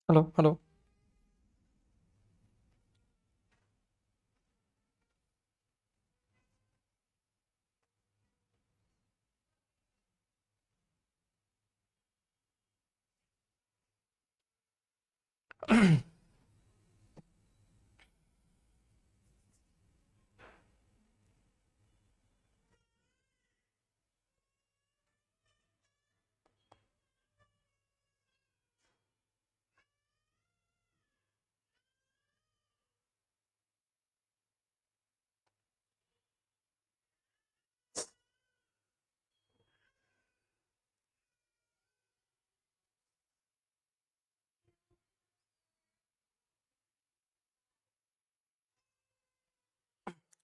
Hello, hello.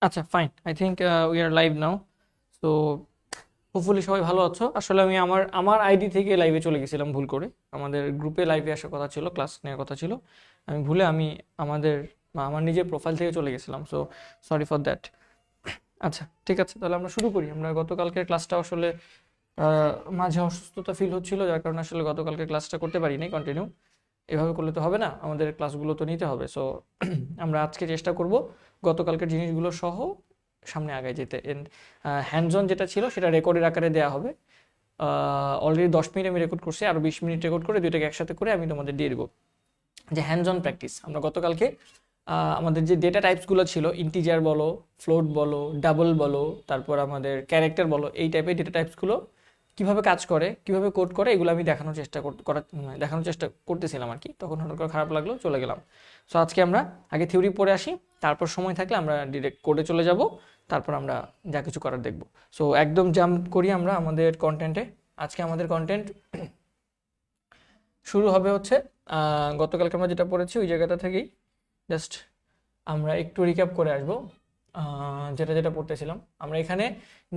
আচ্ছা, fine. I think we are live now. So hopefully সবাই ভালো আছো। আসলে আমি আমার আমার আইডি থেকে লাইভে চলে গেছিলাম ভুল করে। আমাদের গ্রুপে লাইভে আসার কথা ছিল, ক্লাস নেওয়ার কথা ছিল। আমি ভুলে আমাদের আমার নিজের প্রোফাইল থেকে চলে গেছিলাম। So sorry for that. আচ্ছা, ঠিক আছে, তাহলে আমরা শুরু করি। আমরা গতকালকের ক্লাসটা আসলে মাঝে অসুস্থতা ফিল হচ্ছিল, যার কারণে আসলে গতকালকের ক্লাসটা করতে পারিনি কন্টিনিউ। এভাবে করলে তো হবে না, আমাদের ক্লাসগুলো তো নিতে হবে। সো আমরা আজকে চেষ্টা করব গতকালকের জিনিসগুলো সহ সামনে আগায় যেতে। এন্ড হ্যান্ডস অন যেটা ছিল সেটা রেকর্ডের আকারে দেওয়া হবে। অলরেডি 10 মিনিট আমি রেকর্ড করছি, আরও 20 মিনিট রেকর্ড করে দুইটাকে একসাথে করে আমি তোমাদের দিয়ে দেবো। যে হ্যান্ডস অন প্র্যাকটিস, আমরা গতকালকে আমাদের যে ডেটা টাইপসগুলো ছিল, ইন্টিজার বলো, ফ্লোট বলো, ডাবল বলো, তারপর আমাদের ক্যারেক্টার বলো, এই টাইপের ডেটা টাইপসগুলো কিভাবে কাজ করে, কিভাবে কোড করে, এগুলো আমি দেখানোর চেষ্টা করতেছিলাম আর কি। তখন হঠাৎ করে খারাপ লাগলো, চলে গেলাম। সো আজকে আমরা আগে থিওরি পড়ে আসি, তারপর সময় থাকলে আমরা ডিরেক্ট কোডে চলে যাব, তারপর আমরা যা কিছু করার দেখব। সো একদম জাম্প করি আমরা আমাদের কন্টেন্টে। আজকে আমাদের কন্টেন্ট শুরু হবে হচ্ছে গতকালকে আমরা যেটা পড়েছি ওই জায়গাটা থেকেই। জাস্ট আমরা একটু রিক্যাপ করে আসবো যেটা যেটা পড়তেছিলাম। আমরা এখানে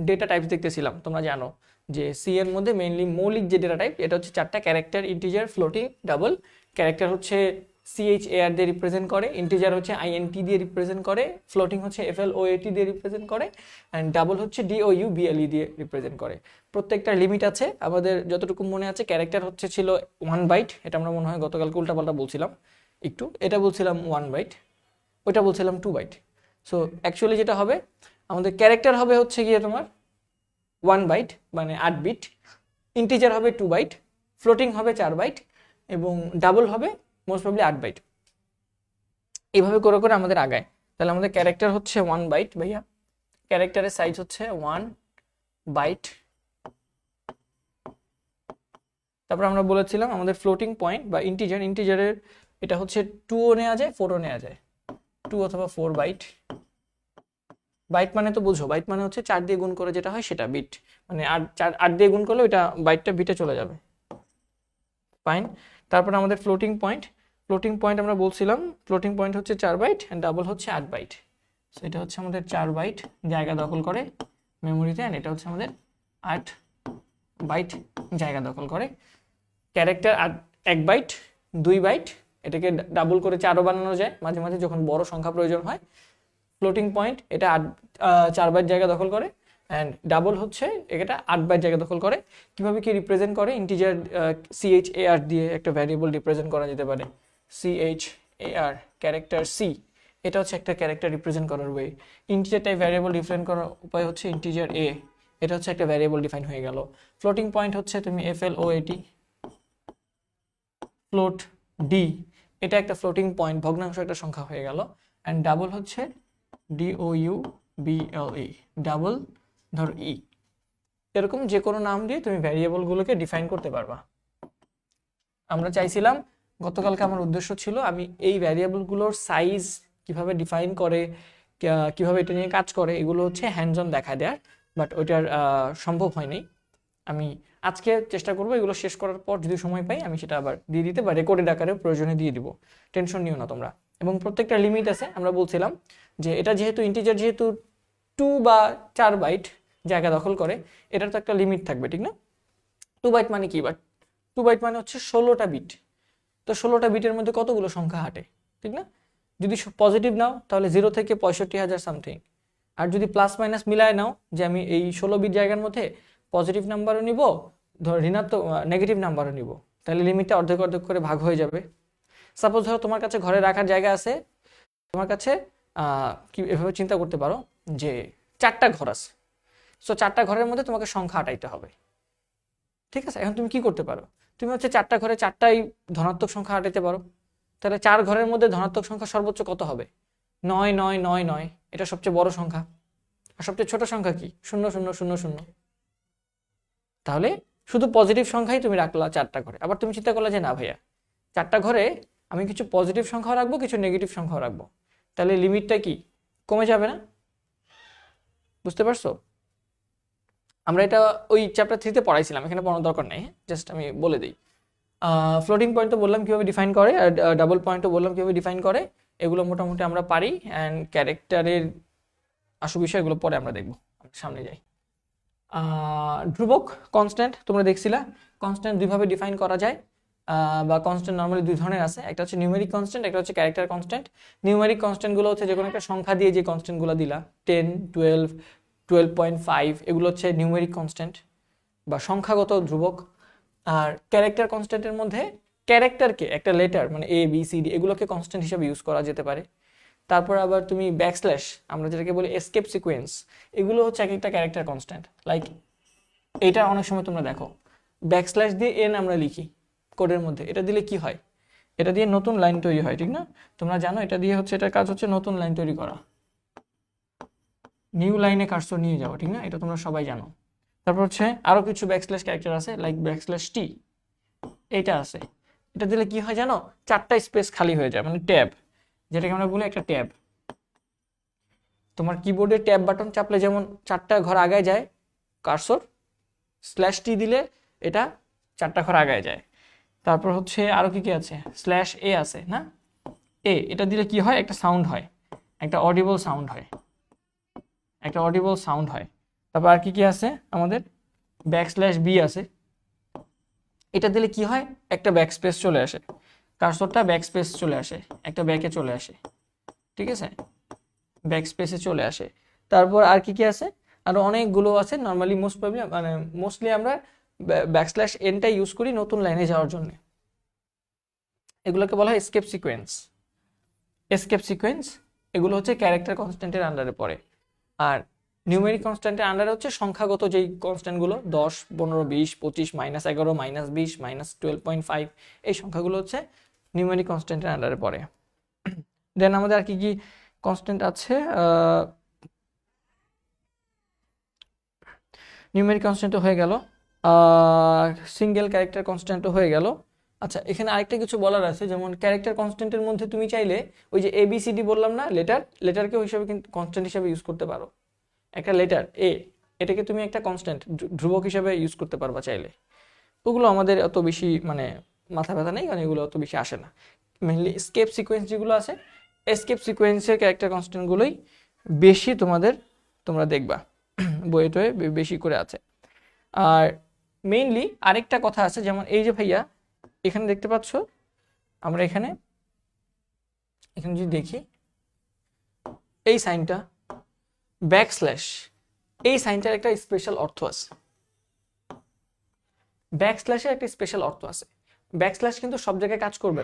ডেটা টাইপস দেখতেছিলাম। তোমরা জানো যে সি এর মধ্যে মেইনলি মৌলিক যে ডেটা টাইপ, এটা হচ্ছে চারটা: character, integer, floating, double. Character হচ্ছে CHAR দিয়ে রিপ্রেজেন্ট করে, ইন্টিজার হচ্ছে INT দিয়ে রিপ্রেজেন্ট করে, ফ্লোটিং হচ্ছে FLOAT দিয়ে রিপ্রেজেন্ট করে, অ্যান্ড ডাবল হচ্ছে DOUBLE দিয়ে রিপ্রেজেন্ট করে। প্রত্যেকটার লিমিট আছে। আমাদের যতটুকু মনে আছে, ক্যারেক্টার ছিল 1 বাইট। এটা আমরা মনে হয় গতকালকে উল্টাপাল্টা বলছিলাম একটু। এটা বলছিলাম 1 বাইট, ওইটা বলছিলাম 2 বাইট। সো অ্যাকচুয়ালি যেটা হবে, আমাদের ক্যারেক্টার হবে হচ্ছে গিয়ে তোমার 1 বাইট, মানে 8 বিট। ইন্টিজার হবে 2 বাইট, ফ্লোটিং হবে 4 বাইট, এবং ডাবল হবে মোস্ট প্রবলি 8 বাইট। এইভাবে করে করে আমাদের আগায়। তাহলে আমাদের ক্যারেক্টার হচ্ছে 1 বাইট ভাইয়া। ক্যারেক্টারের সাইজ হচ্ছে 1 বাইট। তারপর আমরা বলেছিলাম আমাদের ফ্লোটিং পয়েন্ট বা ইন্টিজারের এটা হচ্ছে 2ও নেওয়া যায়, 4ও নেওয়া যায়। 2 অথবা 4 বাইট। বাইট মানে তো বুঝো, বাইট মানে হচ্ছে 4 দিয়ে গুণ করে যেটা হয় সেটা বিট। মানে 8 দিয়ে গুণ করলে ওইটা বাইটটা বিটে চলে যাবে। ফাইন। তারপর আমাদের ফ্লোটিং পয়েন্ট আমরা বলছিলাম ফ্লোটিং পয়েন্ট হচ্ছে 4 বাইট, অ্যান্ড ডাবল হচ্ছে 8 বাইট। সো এটা হচ্ছে আমাদের 4 বাইট জায়গা দখল করে মেমোরিতে, অ্যান্ড এটা হচ্ছে আমাদের 8 বাইট জায়গা দখল করে। Character 1 byte, 2 byte. এটাকে ডাবল করে 4ও বানানো যায় মাঝে মাঝে যখন বড় সংখ্যা প্রয়োজন হয়। ফ্লোটিং পয়েন্ট এটা 4 বাইট জায়গা দখল করে, অ্যান্ড ডাবল হচ্ছে এটা 8 বাইট জায়গা দখল করে। কিভাবে কি রিপ্রেজেন্ট করে? ইন্টিজার CHAR দিয়ে একটা ভ্যারিয়েবল রিপ্রেজেন্ট করা যেতে পারে। CHAR ক্যারেক্টার C, এটা হচ্ছে একটা ক্যারেক্টার রিপ্রেজেন্ট করার way. Integer type variable define করার উপায় হচ্ছে ইন্টিজার A, এটা হচ্ছে একটা ভ্যারিয়েবল ডিফাইন হয়ে গেল। ফ্লোটিং পয়েন্ট হচ্ছে তুমি FLOAT, ফ্লোট D, এটা একটা ফ্লোটিং পয়েন্ট, ভগ্নাংশ একটা সংখ্যা হয়ে গেল। অ্যান্ড ডাবল হচ্ছে DOUBLE, ডাবল ধর E। এরকম যে কোনো নাম দিয়ে তুমি ভ্যারিয়েবলগুলোকে ডিফাইন করতে পারবা। আমরা চাইছিলাম, গতকালকে আমার উদ্দেশ্য ছিল আমি এই ভ্যারিয়েবলগুলোর সাইজ কিভাবে ডিফাইন করে, কিভাবে এটা নিয়ে কাজ করে, এগুলো হচ্ছে হ্যান্ডস অন দেখা দেওয়ার, বাট ওইটার সম্ভব হয়নি। আমি আজকে চেষ্টা করবো এগুলো শেষ করার পর যদি সময় পাই আমি সেটা আবার দিয়ে দিতে, বা রেকর্ডেড আকারে প্রয়োজনে দিয়ে দিব। টেনশন নিও না তোমরা। এবং প্রত্যেকটা লিমিট আছে। আমরা বলছিলাম যে এটা যেহেতু ইন্টিজার, যেহেতু 2 বা 4 বাইট জায়গা দখল করে, এটার তো একটা লিমিট থাকবে, ঠিক না? 2 বাইট মানে কি? বাট 2 বাইট মানে হচ্ছে 16টা বিট। তো 16টা বিটের মধ্যে কতগুলো সংখ্যা হাঁটে, ঠিক না? যদি পজিটিভ নাও তাহলে 0 থেকে 65,000 সামথিং। আর যদি প্লাস মাইনাস মিলায় নাও, যে আমি এই 16 বিট জায়গার মধ্যে পজিটিভ নাম্বারও নিব, ধর ঋণাত্মক নেগেটিভ নাম্বারও নিব, তাহলে লিমিটটা অর্ধেক অর্ধেক করে ভাগ হয়ে যাবে। সাপোজ ধরো তোমার কাছে ঘরে রাখার জায়গা আছে, তোমার কাছে কি এভাবে চিন্তা করতে পারো যে 4টা ঘর আছে, সো 4টা ঘরের মধ্যে তোমাকে সংখ্যা আটাইতে হবে, ঠিক আছে? এখন তুমি কি করতে পারো, তুমি হচ্ছে 4টা ঘরে 4টাই ধনাত্মক সংখ্যা আটাইতে পারো। তাহলে 4 ঘরের মধ্যে ধনাত্মক সংখ্যা সর্বোচ্চ কত হবে? 9 9 9 9, এটা সবচেয়ে বড় সংখ্যা। আর সবচেয়ে ছোট সংখ্যা কি? 0 0 0 0। তাহলে শুধু পজিটিভ সংখ্যাই তুমি রাখলা 4টা ঘরে। আবার তুমি চিন্তা করলে যে না ভাইয়া, 4টা ঘরে আমি কিছু পজিটিভ সংখ্যাও রাখবো, কিছু নেগেটিভ সংখ্যাও রাখবো, তাহলে লিমিটটা কি কমে যাবে না? বুঝতে পারছো? আমরা এটা ওই চ্যাপ্টার 3-তে পড়াইছিলাম, এখানে পড়ানোর দরকার নেই, জাস্ট আমি বলে দিই। ফ্লোটিং পয়েন্ট তো বললাম কীভাবে ডিফাইন করে, আর ডাবল পয়েন্টও বললাম কীভাবে ডিফাইন করে, এগুলো মোটামুটি আমরা পারি। অ্যান্ড ক্যারেক্টারের আসল বিষয় এগুলো পরে আমরা দেখবো, সামনে যাই। ধ্রুবক কনস্ট্যান্ট তোমরা দেখছিলা, কনস্ট্যান্ট দুইভাবে ডিফাইন করা যায়, বা কনস্ট্যান্ট নর্মালি দুই ধরনের আছে, একটা হচ্ছে নিউমেরিক কনস্ট্যান্ট, একটা হচ্ছে ক্যারেক্টার কনস্ট্যান্ট। নিউমেরিক কনস্ট্যান্টগুলো হচ্ছে যে কোনো একটা সংখ্যা দিয়ে যে কনস্ট্যান্টগুলো দিলা, 10 12 12.5, এগুলো হচ্ছে নিউমেরিক কনস্ট্যান্ট বা সংখ্যাগত ধ্রুবক। আর ক্যারেক্টার কনস্ট্যান্টের মধ্যে ক্যারেক্টারকে, একটা লেটার মানে এ বি সি ডি, এগুলোকে কনস্ট্যান্ট হিসেবে ইউজ করা যেতে পারে। তারপর আবার তুমি ব্যাকস্ল্যাশ, আমরা যেটাকে বলি এসকেপ সিকোয়েন্স, এগুলো হচ্ছে এক একটা ক্যারেক্টার কনস্ট্যান্ট। লাইক এটা অনেক সময় তোমরা দেখো ব্যাকস্ল্যাশ দিয়ে এন আমরা লিখি কোডের মধ্যে, এটা দিলে কি হয়? এটা দিয়ে নতুন লাইন তৈরি হয়, ঠিক না? তোমরা জানো এটা দিয়ে হচ্ছে, এটার কাজ হচ্ছে নতুন লাইন তৈরি করা, নিউ লাইনে কার্সর নিয়ে যাও, ঠিক না? এটা তোমরা সবাই জানো। তারপর হচ্ছে আরো কিছু ব্যাকস্ল্যাশ ক্যারেক্টার আছে, লাইক ব্যাকস্ল্যাশ টি, এটা আছে, এটা দিলে কি হয় জানো? 4টা স্পেস খালি হয়ে যায়, মানে ট্যাব, যেটাকে আমরা বলি একটা ট্যাব। তোমার কিবোর্ডে ট্যাব বাটন চাপলে যেমন 4টা ঘর আগায় যায় কার্সর, স্ল্যাশ টি দিলে এটা 4টা ঘর আগায় যায়। তারপর হচ্ছে আরো কি কি আছে, স্ল্যাশ এ আছে না, এ, এটা দিলে কি হয়? একটা সাউন্ড হয়, একটা অডিবল সাউন্ড হয়, একটা অডিবল সাউন্ড হয়। তারপর আর কি কি আছে আমাদের, ব্যাকস্ল্যাশ বি আছে, এটা দিলে কি হয়? একটা ব্যাকস্পেস চলে আসে, কার্সরটা ব্যাকস্পেস চলে আসে, একটা ব্যাকে চলে আসে, ঠিক আছে? ব্যাকস্পেসে চলে আসে। তারপর আর কি কি আছে? আরো অনেকগুলো আছে, নর্মালি মোস্ট প্রবলেম মানে মোস্টলি আমরা ব্যাকস্ল্যাশ এনটা ইউজ করি নতুন লাইনে যাওয়ার জন্য। এগুলোকে বলা হয় এসকেপ সিকোয়েন্স। এসকেপ সিকোয়েন্স এগুলো হচ্ছে ক্যারেক্টার কনস্ট্যান্টের আন্ডারে পড়ে। আর নিউমেরিক কনস্ট্যান্টের আন্ডারে হচ্ছে সংখ্যাগত যেই কনস্ট্যান্টগুলো 10 15 20 25 -11 -20 -12.5, এই সংখ্যাগুলো হচ্ছে নিউমেরিক কনস্ট্যান্টের আন্ডারে পড়ে। দেন আমাদের আর কি কি কনস্ট্যান্ট আছে, নিউমেরিক কনস্ট্যান্টও হয়ে গেল, সিঙ্গেল ক্যারেক্টার কনস্ট্যান্টও হয়ে গেল। আচ্ছা, এখানে আরেকটা কিছু বলার আছে, যেমন ক্যারেক্টার কনস্ট্যান্টের মধ্যে তুমি চাইলে ওই যে এ বি সি ডি বললাম না, লেটারকেও হিসেবে কিন্তু কনস্ট্যান্ট হিসেবে ইউজ করতে পারো। একটা লেটার এ, এটাকে তুমি একটা কনস্ট্যান্ট ধ্রুবক হিসেবে ইউজ করতে পারবা চাইলে। ওগুলো আমাদের অত বেশি মানে মাথা ব্যথা নেই, কারণ এগুলো অত বেশি আসে না। মেনলি এসকেপ সিকোয়েন্স যেগুলো আছে, এসকেপ সিকোয়েন্সের ক্যারেক্টার কনস্ট্যান্টগুলোই বেশি তোমরা দেখবা বইয়ে বেশি করে আছে। আর মেইনলি আরেকটা কথা আছে, যেমন এই যে ভাইয়া এখানে দেখতে পাচ্ছ, আমরা এখানে যদি দেখি এই সাইনটা ব্যাকস্ল্যাশ, এই সাইনটার একটা স্পেশাল অর্থ আছে, ব্যাকস্ল্যাশের একটা স্পেশাল অর্থ আছে। ব্যাকস্ল্যাশ কিন্তু সব জায়গায় কাজ করবে।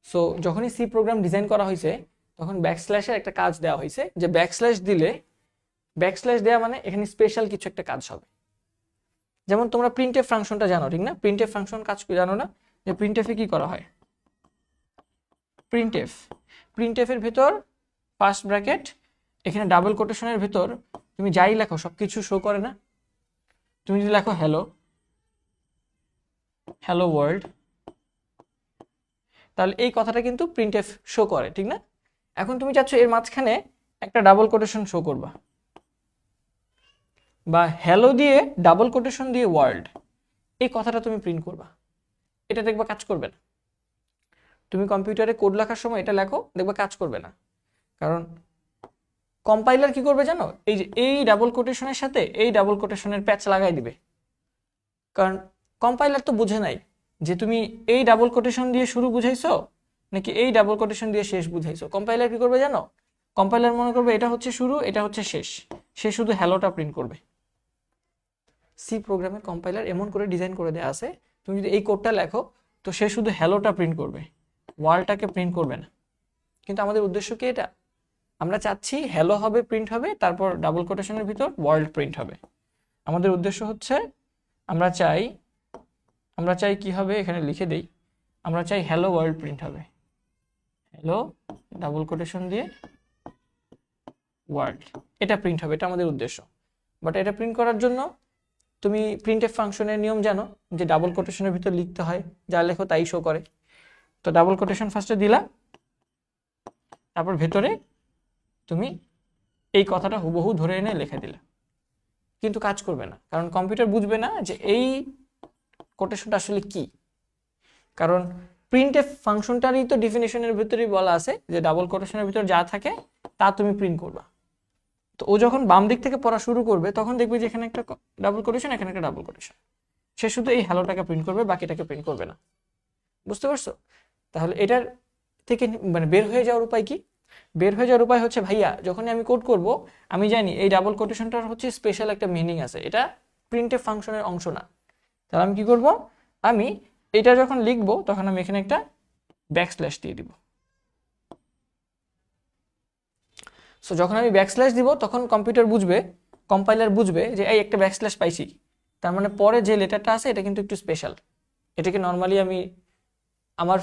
সো যখনই সি প্রোগ্রাম ডিজাইন করা হয়েছে তখন ব্যাকস্ল্যাশের একটা কাজ দেওয়া হয়েছে, যে ব্যাকস্ল্যাশ দিলে, ব্যাকস্ল্যাশ দেওয়া মানে এখানে স্পেশাল কিছু একটা কাজ হবে। যেমন তোমরা প্রিন্টএফ ফাংশনটা জানো, ঠিক না? প্রিন্টএফ ফাংশন কাজ জানো না, যে প্রিন্টএফে কি করা হয়? প্রিন্টএফের ভেতর ফার্স্ট ব্র্যাকেট, এখানে ডাবল কোটেশনের ভেতর তুমি যাই লেখো সবকিছু শো করে না? তুমি যদি লেখো হ্যালো ওয়ার্ল্ড, তাহলে এই কথাটা কিন্তু প্রিন্টএফ শো করে, ঠিক না? এখন তুমি চাচ্ছ এর মাঝখানে একটা ডাবল কোটেশন শো করবা, বা হ্যালো দিয়ে ডাবল কোটেশন দিয়ে ওয়ার্ল্ড, এই কথাটা তুমি প্রিন্ট করবা, এটা দেখবা কাজ করবে না। তুমি কম্পিউটারে কোড লেখার সময় এটা লেখো, দেখবা কাজ করবে না। কারণ কম্পাইলার কি করবে জানো? এই যে এই ডাবল কোটেশনের সাথে এই ডাবল কোটেশনের প্যাচ লাগাই দিবে। কারণ কম্পাইলার তো বুঝে নাই যে তুমি এই ডাবল কোটেশন দিয়ে শুরু বুঝাইছো নাকি এই ডাবল কোটেশন দিয়ে শেষ বুঝাইছো। কম্পাইলার কি করবে জানো? কম্পাইলার মনে করবে এটা হচ্ছে শুরু, এটা হচ্ছে শেষ, সে শুধু হ্যালোটা প্রিন্ট করবে। সি প্রোগ্রামের কম্পাইলার এমন করে ডিজাইন করে দেওয়া আছে, তুমি যদি এই কোডটা লেখো তো সে শুধু হ্যালোটা প্রিন্ট করবে, ওয়ার্ল্ডটাকে প্রিন্ট করবে না। কিন্তু আমাদের উদ্দেশ্য কি এটা? আমরা চাচ্ছি হ্যালো হবে, প্রিন্ট হবে, তারপর ডাবল কোটেশনের ভিতর ওয়ার্ল্ড প্রিন্ট হবে। আমাদের উদ্দেশ্য হচ্ছে আমরা চাই কি হবে, এখানে লিখে দেই, আমরা চাই হ্যালো ওয়ার্ল্ড প্রিন্ট হবে, হ্যালো ডাবল কোটেশন দিয়ে ওয়ার্ল্ড, এটা প্রিন্ট হবে, এটা আমাদের উদ্দেশ্য। বাট এটা প্রিন্ট করার জন্য তুমি প্রিন্টএফ ফাংশনের নিয়ম জানো যে ডাবল কোটেশনের ভিতর লিখতে হয়, যা লেখো তাই শো করে। তো ডাবল কোটেশন ফার্স্টে দিলা, তারপর ভেতরে তুমি এই কথাটা হুবহু ধরে এনে লিখে দিলে, কিন্তু কাজ করবে না, কারণ কম্পিউটার বুঝবে না যে এই কোটেশনটা আসলে কি। কারণ প্রিন্টএফ ফাংশনটারই তো ডেফিনেশনের ভিতরেই বলা আছে যে ডাবল কোটেশনের ভিতর যা থাকে তা তুমি প্রিন্ট করবা। তো ও যখন বাম দিক থেকে পড়া শুরু করবে তখন দেখবে যে এখানে একটা ডাবল কোটেশন, এখানে একটা ডাবল কোটেশন, সে শুধু এই হ্যালোটাকে প্রিন্ট করবে, বাকিটাকে প্রিন্ট করবে না। বুঝতে পারছো? তাহলে এটার থেকে মানে বের হয়ে যাওয়ার উপায় কি? বের হয়ে যাওয়ার উপায় হচ্ছে, ভাইয়া যখনই আমি কোড করব আমি জানি এই ডাবল কোটেশনটার হচ্ছে স্পেশাল একটা মিনিং আছে, এটা প্রিন্টএফ ফাংশনের অংশ না। তাহলে আমি কি করব, আমি এটা যখন লিখবো তখন আমি এখানে একটা ব্যাকস্ল্যাশ দিয়ে দিব। সো যখন আমি ব্যাকস্ল্যাশ দিব তখন কম্পিউটার বুঝবে, কম্পাইলার বুঝবে যে এই একটা ব্যাকস্ল্যাশ পাইছি, তার মানে পরে যে লেটারটা আছে এটা কিন্তু একটু স্পেশাল, এটাকে নর্মালি আমি আমার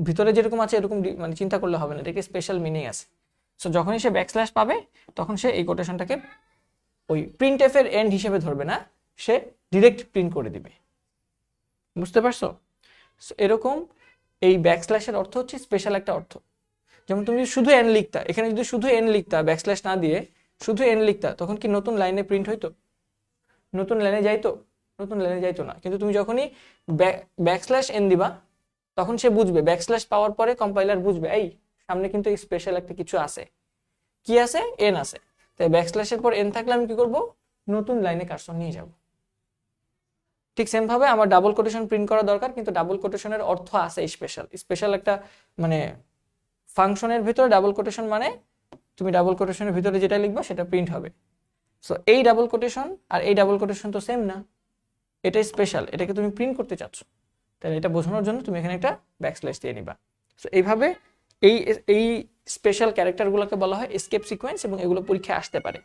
ভিতরে যেরকম আছে এরকম মানে চিন্তা করলে হবে না, এটাকে স্পেশাল মিনিং আছে। সো যখনই সে ব্যাকস্ল্যাশ পাবে তখন সে এই কোটেশনটাকে ওই প্রিন্টএফ এর এন্ড হিসেবে ধরবে না, সে ডিরেক্ট প্রিন্ট করে দিবে। বুঝতে পারছো? সো এরকম এই ব্যাকস্ল্যাশের অর্থ হচ্ছে স্পেশাল একটা অর্থ। যেমন তুমি শুধু এন লিখতা, এখানে যদি শুধু এন লিখতা ব্যাকস্ল্যাশ না দিয়ে শুধু এন লিখতা, তখন কি নতুন লাইনে প্রিন্ট হইতো? নতুন লাইনে যাইতো? নতুন লাইনে যাইতো না। কিন্তু তুমি যখনই ব্যাকস্ল্যাশ এন দিবা তখন সে বুঝবে, ব্যাকস্ল্যাশ পাওয়ার পরে কম্পাইলার বুঝবে এই সামনে কিন্তু স্পেশাল একটা কিছু আছে। কি আছে? এন আছে। তাই ব্যাকস্ল্যাশের পর এন থাকলে আমি কি করব, নতুন লাইনে কার্সর নিয়ে যাব। ঠিক সেম ভাবে আমার ডাবল কোটেশন প্রিন্ট করা দরকার, কিন্তু ডাবল কোটেশনের অর্থ আছে স্পেশাল, স্পেশাল একটা মানে ফাংশনের ভিতরে ডাবল কোটেশন মানে তুমি ডাবল কোটেশনের ভিতরে যেটা লিখবা সেটা প্রিন্ট হবে। সো এই ডাবল কোটেশন আর এই ডাবল কোটেশন তো সেম না, এটা স্পেশাল, এটাকে তুমি প্রিন্ট করতে চাচ্ছ, তাহলে এটা বোঝানোর জন্য তুমি এখানে একটা ব্যাকস্ল্যাশ দিয়ে নিবা। সো এইভাবে এই এই স্পেশাল ক্যারেক্টারগুলোকে বলা হয় এসকেপ সিকোয়েন্স, এবং এগুলো পরীক্ষায় আসতে পারে।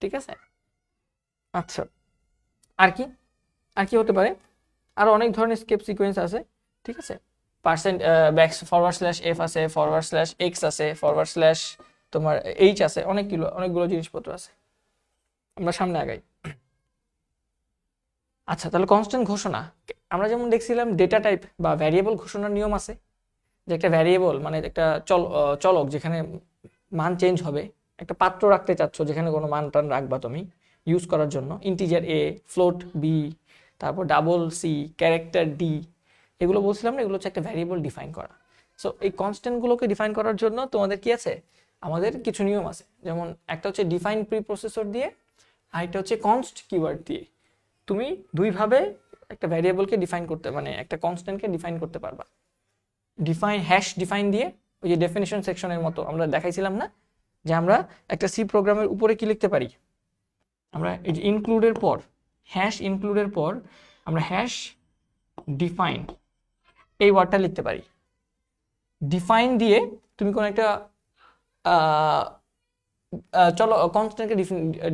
ঠিক আছে? আচ্ছা, আর কি আর কি হতে পারে? আরো অনেক ধরনের স্কেপ সিকোয়েন্স আছে। ঠিক আছে, percent back forward slash F আছে, ফরওয়ার্ড স্ল্যাশ এক্স আছে, ফরওয়ার্ড স্ল্যাশ তোমার এইচ আছে, অনেকগুলো জিনিসপত্র আছে। আমরা সামনে আগাই। আচ্ছা, তাহলে কনস্ট্যান্ট ঘোষণা, আমরা যেমন দেখছিলাম ডেটা টাইপ বা ভ্যারিয়েবল ঘোষণার নিয়ম আছে, যে একটা ভ্যারিয়েবল মানে একটা চলক যেখানে মান চেঞ্জ হবে, একটা পাত্র রাখতে চাচ্ছ যেখানে কোনো মান টান রাখবা তুমি ইউজ করার জন্য, ইন্টিজার এ, ফ্লোট বি, তারপর ডাবল সি, ক্যারেক্টার ডি, এগুলো বলছিলাম না, এগুলো হচ্ছে একটা ভ্যারিয়েবল ডিফাইন করা। সো এই কনস্ট্যান্টগুলোকে ডিফাইন করার জন্য তোমাদের কি আছে? আমাদের কিছু নিয়ম আছে। যেমন একটা হচ্ছে ডিফাইন প্রি প্রসেসর দিয়ে, আর একটা হচ্ছে কনস্ট কিওয়ার্ড দিয়ে। তুমি দুইভাবে একটা ভ্যারিয়েবলকে ডিফাইন করতে, মানে একটা কনস্ট্যান্টকে ডিফাইন করতে পারবা। ডিফাইন হ্যাশ ডিফাইন দিয়ে, ওই যে ডেফিনিশন সেকশনের মতো আমরা দেখাইছিলাম না, যে আমরা একটা সি প্রোগ্রামের উপরে কি লিখতে পারি, আমরা এই যে ইনক্লুডের পর, হ্যাশ ইনক্লুডের পর আমরা হ্যাশ ডিফাইন এই ওয়ার্ডটা লিখতে পারি। ডিফাইন দিয়ে তুমি কোন একটা চলো কনস্ট্যান্টকে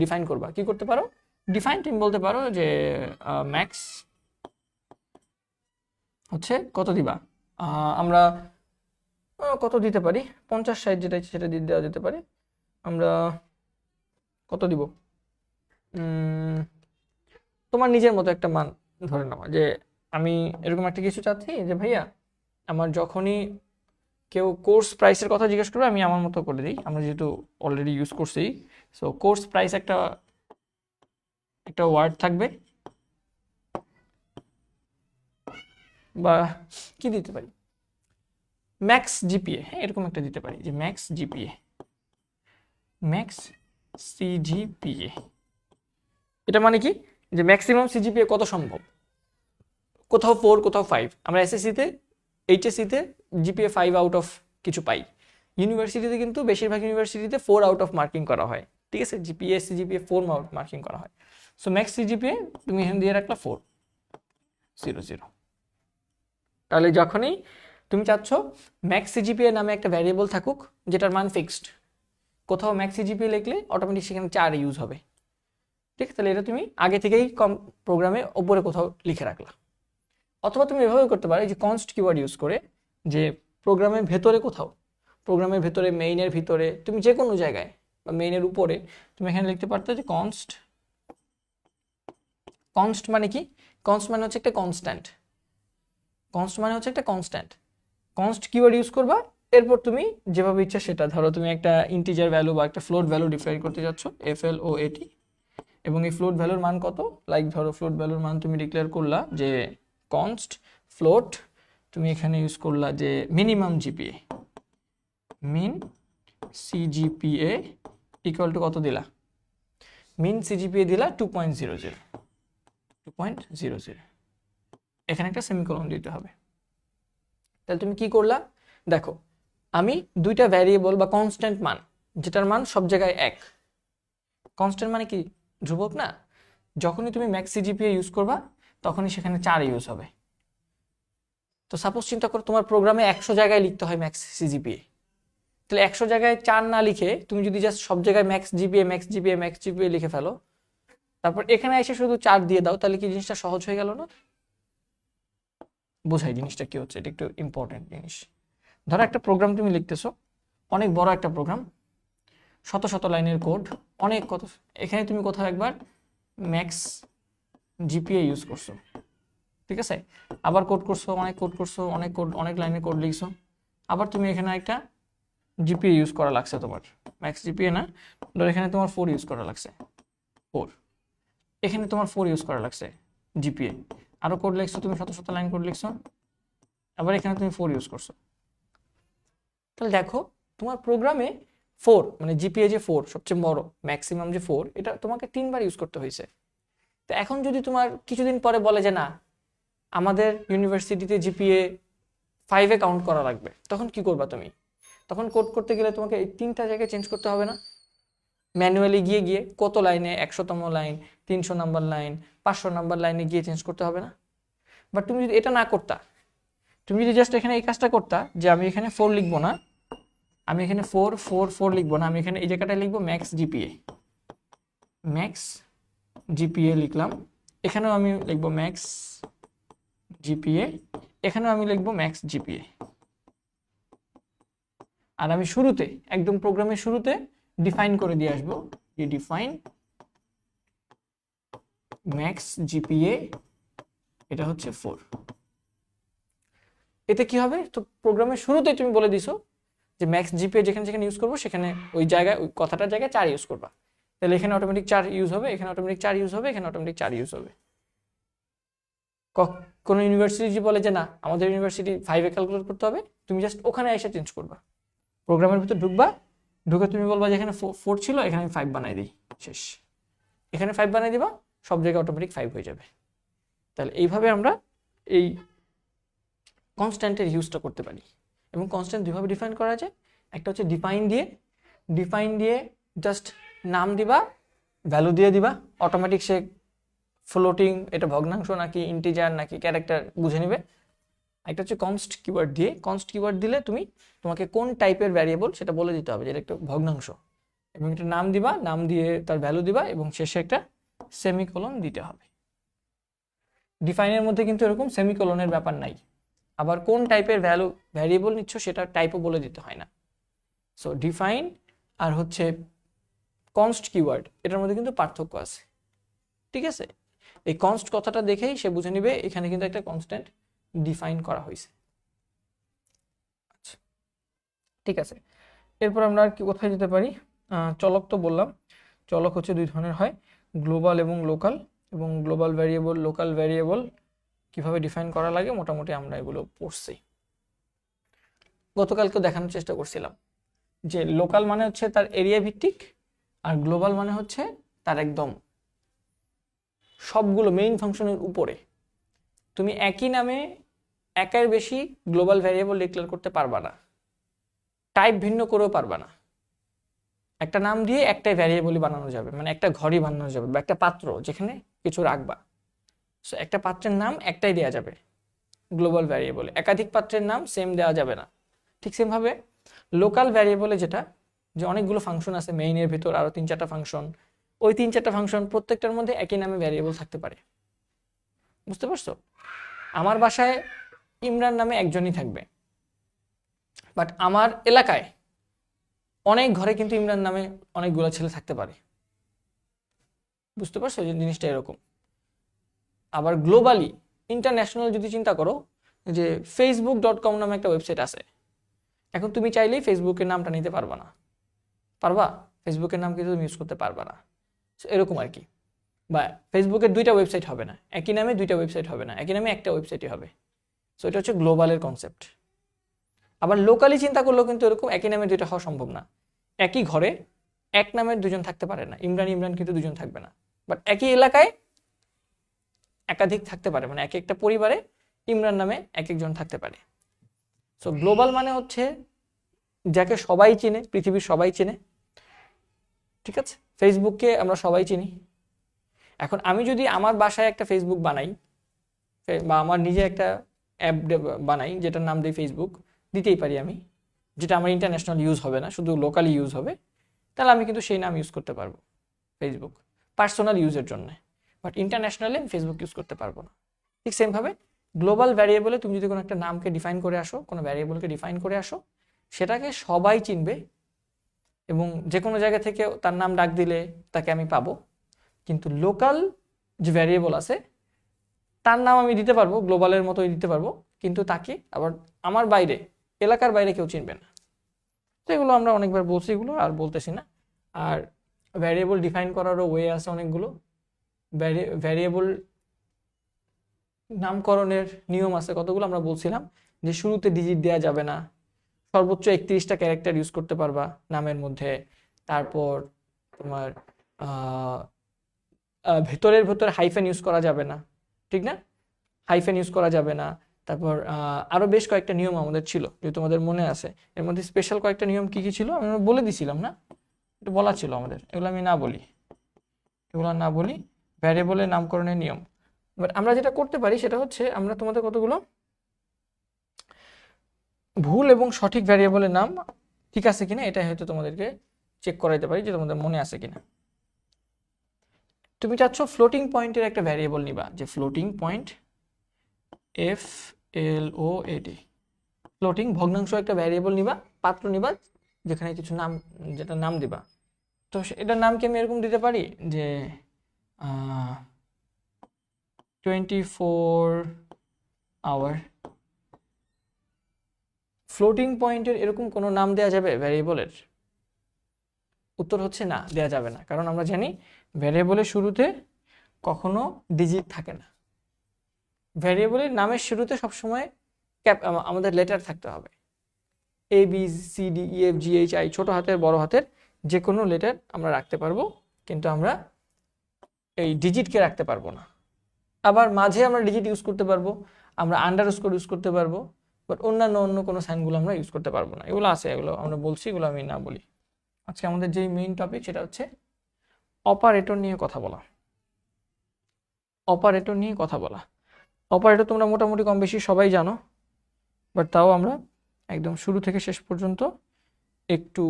ডিফাইন করবা, কি করতে পারো? ডিফাইন তুমি বলতে পারো যে ম্যাক্স হচ্ছে কত দিবা, আমরা কত দিতে পারি, 50-60 যেটা সেটা দিয়ে দেওয়া যেতে পারে। আমরা কত দিব, তোমার নিজের মতো একটা মান ধরে নেওয়া, যে আমি এরকম একটা কিছু চাচ্ছি যে ভাইয়া আমার যখনই কেউ কোর্স প্রাইসের কথা জিজ্ঞেস করবে আমি আমার মতো করে দিই, আমরা যেহেতু অলরেডি ইউজ করছি। সো কোর্স প্রাইস একটা ওয়ার্ড থাকবে, বা কি দিতে পারি, ম্যাক্স জিপিএ, হ্যাঁ এরকম একটা দিতে পারি, যে ম্যাক্স জিপিএ, ম্যাক্স সিজিপিএ। এটা মানে কি, যে ম্যাক্সিমাম সিজিপিএ কত সম্ভব, কোথাও 4 কোথাও 5। আমরা এসএসসিতে এইচএসসিতে জিপিএ 5 আউট অফ কিছু পাই, ইউনিভার্সিটিতে কিন্তু বেশিরভাগ ইউনিভার্সিটিতে 4 আউট অফ মার্কিং করা হয়। ঠিক আছে, জিপিএ সিজিপিএ 4 আউট মার্কিং করা হয়। সো ম্যাক্স সিজিপিএ তুমি এখানে দিয়ে রাখলা 400। তাহলে যখনই তুমি চাচ্ছ ম্যাক্স সিজিপিএ নামে একটা ভ্যারিয়েবল থাকুক যেটার মান ফিক্সড, কোথাও ম্যাক্স সিজিপিএ লিখলে অটোমেটিক সেখানে 4 ইউজ হবে। ঠিক আছে, তাহলে এটা তুমি আগে থেকেই প্রোগ্রামে ওপরে কোথাও লিখে রাখলা। অথবা তুমি এভাবে করতে পারো, যে কনস্ট কিওয়ার্ড ইউজ করে, যে প্রোগ্রামের ভেতরে কোথাও, প্রোগ্রামের ভেতরে, মেইনের ভিতরে, তুমি যে কোনো জায়গায় বা মেইনের উপরে তুমি এখানে লিখতে পারতো যে কনস্ট। কনস্ট মানে কি? কনস্ট মানে হচ্ছে একটা কনস্ট্যান্ট। কনস্ট মানে হচ্ছে একটা কনস্ট্যান্ট। কনস্ট কিওয়ার্ড ইউজ করবা, এরপর তুমি যেভাবে ইচ্ছা সেটা, ধরো তুমি একটা ইন্টিজার ভ্যালু বা একটা ফ্লোট ভ্যালু ডিফাইন করতে যাচ্ছ, FLOAT, এবং এই ফ্লোট ভ্যালুর মান কত, লাইক ধরো ফ্লোট ভ্যালুর মান তুমি ডিক্লেয়ার করলা যে কনস্ট ফ্লোট, তুমি এখানে ইউজ করলা যে minimum GPA, mean CGPA equal to কত দিলা, মিন সিজিপিএ দিলা 2.00, 2.00, এখানে একটা সেমিকোলন দিতে হবে। তাহলে তুমি কি করলা, দেখো আমি দুইটা ভ্যারিয়েবল বা কনস্ট্যান্ট মান, যেটার মান সব জায়গায় এক, কনস্ট্যান্ট মানে কি ধ্রুবক না, যখনই তুমি ম্যাক্স সিজিপিএ ইউজ করবা তখনই সেখানে 4 ইউজ হবে। তো সাপোজ চিন্তা করো তোমার প্রোগ্রামে 100 জায়গায় লিখতে হয় ম্যাক্স সিজিপিএ, তাহলে 100 জায়গায় 4 না লিখে তুমি যদি জাস্ট সব জায়গায় max GPA max GPA max GPA লিখে ফেলো, তারপর এখানে এসে শুধু 4 দিয়ে দাও, তাহলে কি জিনিসটা সহজ হয়ে গেল না? বোঝাই জিনিসটা কি হচ্ছে, এটা একটু ইম্পর্টেন্ট জিনিস। ধরো একটা প্রোগ্রাম তুমি লিখতেছো, অনেক বড় একটা প্রোগ্রাম, শত শত লাইনের কোড, অনেক কত, এখানে তুমি কোথাও একবার ম্যাক্স জিপিএ ইউজ করছো, ঠিক আছে, আবার কোড করছো, অনেক কোড করছো, অনেক কোড, অনেক লাইনের কোড লিখছো, আবার তুমি এখানে একটা জিপিএ ইউজ করা লাগছে তোমার, ম্যাক্স জিপিএ না, ধর এখানে তোমার 4 ইউজ করা লাগছে, 4, এখানে তোমার 4 ইউজ করা লাগছে জিপিএ, আরো কোড লিখছো তুমি, শত শত লাইন কোড লিখছো, আবার এখানে তুমি 4 ইউজ করছো। তাহলে দেখো তোমার প্রোগ্রামে 4 মানে জিপিএ যে 4 সবচেয়ে বড় ম্যাক্সিমাম যে 4, এটা তোমাকে 3বার ইউজ করতে হয়েছে। তো এখন যদি তোমার কিছুদিন পরে বলে যে না আমাদের ইউনিভার্সিটিতে জিপিএ 5 এ কাউন্ট করা লাগবে, তখন কি করবা তুমি? তখন কোড করতে গেলে তোমাকে এই 3টা জায়গায় চেঞ্জ করতে হবে না? ম্যানুয়ালি গিয়ে গিয়ে কত লাইনে, 100তম লাইন, 300 নাম্বার লাইন, 500 নাম্বার লাইনে গিয়ে চেঞ্জ করতে হবে না? বাট তুমি যদি এটা না করতা, তুমি যদি জাস্ট এখানে এই কাজটা করতা যে আমি এখানে 4 লিখবো না, আমি এখানে 4 4 4 লিখবো না, আমি এখানে এই জায়গাটায় লিখবো ম্যাক্স জিপিএ, ম্যাক্স জিপিএ লিখলাম, এখানেও আমি লিখবো ম্যাক্স জিপিএ, এখানেও আমি লিখবো ম্যাক্স জিপিএ, আর আমি শুরুতে একদম প্রোগ্রামের শুরুতে ডিফাইন করে দিয়ে আসবো ডিফাইন ম্যাক্স জিপিএ, এটা হচ্ছে 4। এতে কি হবে, তো প্রোগ্রামের শুরুতেই তুমি বলে দিছো যে ম্যাক্স জিপিএ যেখানে যেখানে ইউজ করবো সেখানে ওই জায়গায়, ওই কথাটার জায়গায় 4 ইউজ করবা, তাহলে এখানে অটোমেটিক 4 ইউজ হবে, এখানে অটোমেটিক 4 ইউজ হবে, এখানে অটোমেটিক 4 ইউজ হবে। কোনো ইউনিভার্সিটি যদি বলে যে না আমাদের ইউনিভার্সিটি 5 এ ক্যালকুলেট করতে হবে, তুমি জাস্ট ওখানে এসে চেঞ্জ করবা, প্রোগ্রামের ভিতর ঢুকবা, ঢুকে তুমি বলবা যে এখানে 4 ছিল, এখানে আমি 5 বানাই দিই, শেষ, এখানে 5 বানাই দিবা, সব জায়গায় অটোমেটিক 5 হয়ে যাবে। তাহলে এইভাবে আমরা এই কনস্ট্যান্টের ইউজটা করতে পারি। এবং কনস্ট্যান্ট দুইভাবে ডিফাইন করা যায়, একটা হচ্ছে ডিফাইন দিয়ে জাস্ট নাম দিবা, ভ্যালু দিয়ে দিবা, অটোমেটিক সে ফ্লোটিং, এটা ভগ্নাংশ নাকি ইন্টিজার নাকি ক্যারেক্টার বুঝে নেবে। একটা হচ্ছে কনস্ট কিওয়ার্ড দিয়ে, কনস্ট কিওয়ার্ড দিলে তোমাকে কোন টাইপের ভ্যারিয়েবল সেটা বলে দিতে হবে, যেটা একটা ভগ্নাংশ, এবং একটা নাম দিবা, নাম দিয়ে তার ভ্যালু দিবা, এবং শেষে একটা সেমিকোলন দিতে হবে। ডিফাইনের মধ্যে কিন্তু এরকম সেমিকোলনের ব্যাপার নাই, আবার কোন টাইপের ভ্যারিয়েবল নিচ্ছ সেটা টাইপও বলে দিতে হয় না। সো ডিফাইন আর হচ্ছে কনস্ট কিওয়ার্ড, এটার মধ্যে কিন্তু পার্থক্য আছে, ঠিক আছে? এই কনস্ট কথাটা দেখেই সে বুঝে নিবে এখানে কিন্তু একটা কনস্ট্যান্ট ডিফাইন করা হয়েছে। আচ্ছা, ঠিক আছে, এরপর আমরা আর কি কোথায় যেতে পারি? চলক তো বললাম, চলক হচ্ছে দুই ধরনের হয়, গ্লোবাল এবং লোকাল, এবং গ্লোবাল ভ্যারিয়েবল, লোকাল ভ্যারিয়েবল কিভাবে ডিফাইন করা লাগে মোটামুটি আমরা এগুলো পড়ছি। গতকালকে দেখানোর চেষ্টা করছিলাম যে লোকাল মানে হচ্ছে তার এরিয়া ভিত্তিক, আর গ্লোবাল মানে হচ্ছে তার একদম সবগুলো মেইন ফাংশনের উপরে। তুমি একই নামে একের বেশি গ্লোবাল ভ্যারিয়েবল ডিক্লেয়ার করতে পারবা না, টাইপ ভিন্ন করেও পারবা না। একটা নাম দিয়ে একটাই ভ্যারিয়েবলই বানানো যাবে, মানে একটা ঘরই বানানো যাবে, বা একটা পাত্র যেখানে কিছু রাখবা, সো একটা পাত্রের নাম একটাই দেয়া যাবে। গ্লোবাল ভ্যারিয়েবলে। একাধিক পাত্রের নাম সেম দেওয়া যাবে না। ঠিক সেমভাবে লোকাল ভ্যারিয়েবলে যেটা, যে অনেকগুলো ফাংশন আছে মেইনের ভিতর, আরও 3-4টা ফাংশন, ওই 3-4টা ফাংশন প্রত্যেকটার মধ্যে একই নামে ভ্যারিয়েবল থাকতে পারে। বুঝতে পারছো? আমার বাসায় ইমরান নামে একজনই থাকবে, বাট আমার এলাকায় অনেক ঘরে কিন্তু ইমরান নামে অনেকগুলো ছেলে থাকতে পারে। বুঝতে পারছো যে জিনিসটা এরকম। আবার গ্লোবালি ইন্টারন্যাশনাল যদি চিন্তা করো, যে facebook.com নামে একটা ওয়েবসাইট আছে, এখন তুমি চাইলেই ফেসবুকের নামটা নিতে পারবা না। পারবা? ফেসবুকের নাম কিন্তু তুমি ইউজ করতে পারবা না। এরকম আর কি। বা ফেসবুকের 2টা ওয়েবসাইট হবে না, একই নামে 2টা ওয়েবসাইট হবে না, একই নামে একটা ওয়েবসাইটই হবে। সো এটা হচ্ছে গ্লোবালের কনসেপ্ট। আবার লোকালি চিন্তা করলেও কিন্তু এরকম একই নামে 2টা হওয়া সম্ভব না। একই ঘরে এক নামের 2জন থাকতে পারে না, ইমরান ইমরান কিন্তু 2জন থাকবে না। বাট একই এলাকায় একাধিক থাকতে পারে, মানে এক একটা পরিবারে ইমরান নামে এক একজন থাকতে পারে। সো গ্লোবাল মানে হচ্ছে যাকে সবাই চেনে, পৃথিবীর সবাই চেনে। ঠিক আছে? ফেসবুককে আমরা সবাই চিনি। এখন আমি যদি আমার বাসায় একটা ফেসবুক বানাই, বা আমার নিজে একটা অ্যাপ বানাই যেটার নাম দিই ফেসবুক, দিতেই পারি আমি, যেটা আমার ইন্টারন্যাশনাল ইউজ হবে না, শুধু লোকালি ইউজ হবে, তাহলে আমি কিন্তু সেই নাম ইউজ করতে পারবো ফেসবুক, পার্সোনাল ইউজের জন্য। বাট ইন্টারন্যাশনালি আমি ফেসবুক ইউজ করতে পারবো না। ঠিক সেমভাবে গ্লোবাল ভ্যারিয়েবলে তুমি যদি কোনো একটা নামকে ডিফাইন করে আসো, কোনো ভ্যারিয়েবলকে ডিফাইন করে আসো, সেটাকে সবাই চিনবে এবং যে কোনো জায়গা থেকে তার নাম ডাক দিলে তাকে আমি পাবো। কিন্তু লোকাল যে ভ্যারিয়েবল আছে তার নাম আমি দিতে পারবো, গ্লোবালের মতোই দিতে পারবো, কিন্তু তাকে আবার আমার বাইরে, এলাকার বাইরে কেউ চিনবে না। তো এগুলো আমরা অনেকবার বলছি, এগুলো আর বলতেছি না। আর ভ্যারিয়েবল ডিফাইন করারও ওয়ে আছে অনেকগুলো। ভ্যারিয়েবল নামকরণের নিয়ম আছে কতগুলো, আমরা বলছিলাম যে শুরুতে ডিজিট দেওয়া যাবে না, সর্বোচ্চ 31টা ক্যারেক্টার ইউজ করতে পারবা নামের মধ্যে। তারপর তোমার ভেতরের ভেতরে হাইফেন ইউজ করা যাবে না, ঠিক না? হাইফেন ইউজ করা যাবে না। তারপর আরও বেশ কয়েকটা নিয়ম আমাদের ছিল, যদি তোমাদের মনে আছে। এর মধ্যে স্পেশাল কয়েকটা নিয়ম কি কি ছিল আমি বলে দিছিলাম না, এটা বলা ছিল আমাদের, এগুলো আমি না বলি, এগুলো না বলি। ভ্যারিয়েবলের নামকরণের নিয়ম। বাট আমরা যেটা করতে পারি সেটা হচ্ছে, আমরা তোমাদের কতগুলো ভুল এবং সঠিক ভ্যারিয়েবলের নাম ঠিক আছে কিনা এটা হয়তো তোমাদেরকে চেক করাইতে পারি যে তোমাদের মনে আছে কিনা। তুমি চাচ্ছ ফ্লোটিং পয়েন্টের একটা ভ্যারিয়েবল নিবা, যে ফ্লোটিং পয়েন্ট, FLOAT, ফ্লোটিং ভগ্নাংশ একটা ভ্যারিয়েবল নিবা, পাত্র নিবা, যেখানে কিছু নাম, যেটা নাম দিবা। তো এটার নাম কি আমি এরকম দিতে পারি যে 24 আওয়ার। ফ্লোটিং পয়েন্টের এরকম কোনো নাম দেওয়া যাবে ভ্যারিয়েবলের? উত্তর হচ্ছে না, দেওয়া যাবে না। কারণ আমরা জানি ভ্যারিয়েবলের শুরুতে কখনো ডিজিট থাকে না। ভ্যারিয়েবলের নামের শুরুতে সবসময় আমাদের লেটার থাকতে হবে, ABCDEFGHI, ছোট হাতের বড় হাতের যে কোনো লেটার আমরা রাখতে পারবো, কিন্তু আমরা এই ডিজিটকে রাখতে পারবো না। আবার মাঝে আমরা ডিজিট ইউজ করতে পারবো, আমরা আন্ডারস্কোর ইউজ করতে পারবো, বাট অন্য কোনো সাইনগুলো আমরা ইউজ করতে পারবো না। এগুলো আছে, এগুলো আমরা বলছি, এগুলো আমি না বলি। আজকে আমাদের যেই মেইন টপিক সেটা হচ্ছে অপারেটর নিয়ে কথা বলা। অপারেটর নিয়ে কথা বলা। অপারেটর তোমরা মোটামুটি কম বেশি সবাই জানো, বাট তাও আমরা একদম শুরু থেকে শেষ পর্যন্ত একটু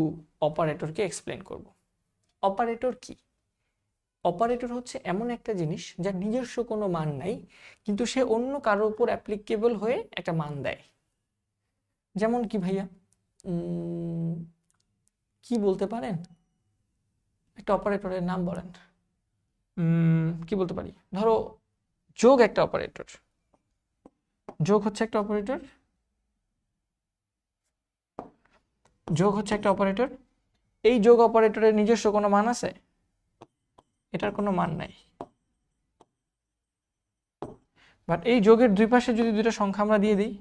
অপারেটরকে এক্সপ্লেন করব। অপারেটর কি? অপারেটর হচ্ছে এমন একটা জিনিস যার নিজস্ব কোনো মান নাই, কিন্তু সে অন্য কারোর উপর অ্যাপ্লিকেবল হয়ে একটা মান দেয়। যেমন কি ভাইয়া, কি বলতে পারেন? একটা অপারেটরের নাম বলেন। কি বলতে পারি? ধরো যোগ একটা অপারেটর, যোগ হচ্ছে একটা অপারেটর, যোগ হচ্ছে একটা অপারেটর। এই যোগ অপারেটরের নিজস্ব কোনো মান আছে? এটার কোনো মান নাই। বাট এই যোগের দুই পাশে যদি দুইটা সংখ্যা আমরা দিয়ে দিই,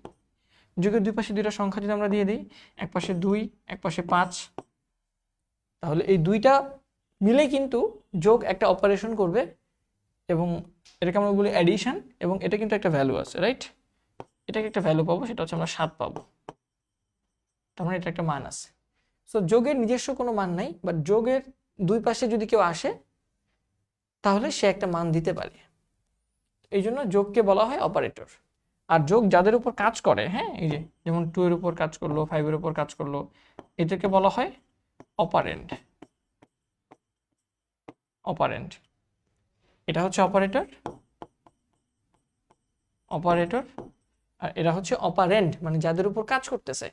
যোগের দুই পাশে দুইটা সংখ্যা যদি আমরা দিয়ে দিই, এক পাশে 2 এক পাশে 5, তাহলে এই দুইটা মিলে কিন্তু যোগ একটা অপারেশন করবে, এবং এটাকে আমরা বলি অ্যাডিশন, এবং এটা কিন্তু একটা ভ্যালু আছে, রাইট? এটাকে একটা ভ্যালু পাবো, সেটা হচ্ছে আমরা 7 পাবো। তার মানে এটা একটা মান আছে। সো যোগের নিজস্ব কোনো মান নাই, বাট যোগের দুই পাশে যদি কেউ আসে তাহলে সে একটা মান দিতে পারে। এই জন্য যোগকে বলা হয় অপারেটর। আর যোগ যাদের উপর কাজ করে, হ্যাঁ, এই যে যেমন 2 এর উপর কাজ করলো, 5 এর উপর কাজ করলো, এদেরকে বলা হয় অপারেন্ড। অপারেন্ড, এটা হচ্ছে অপারেটর, অপারেটর, আর এরা হচ্ছে অপারেন্ড, মানে যাদের উপর কাজ করতেছে।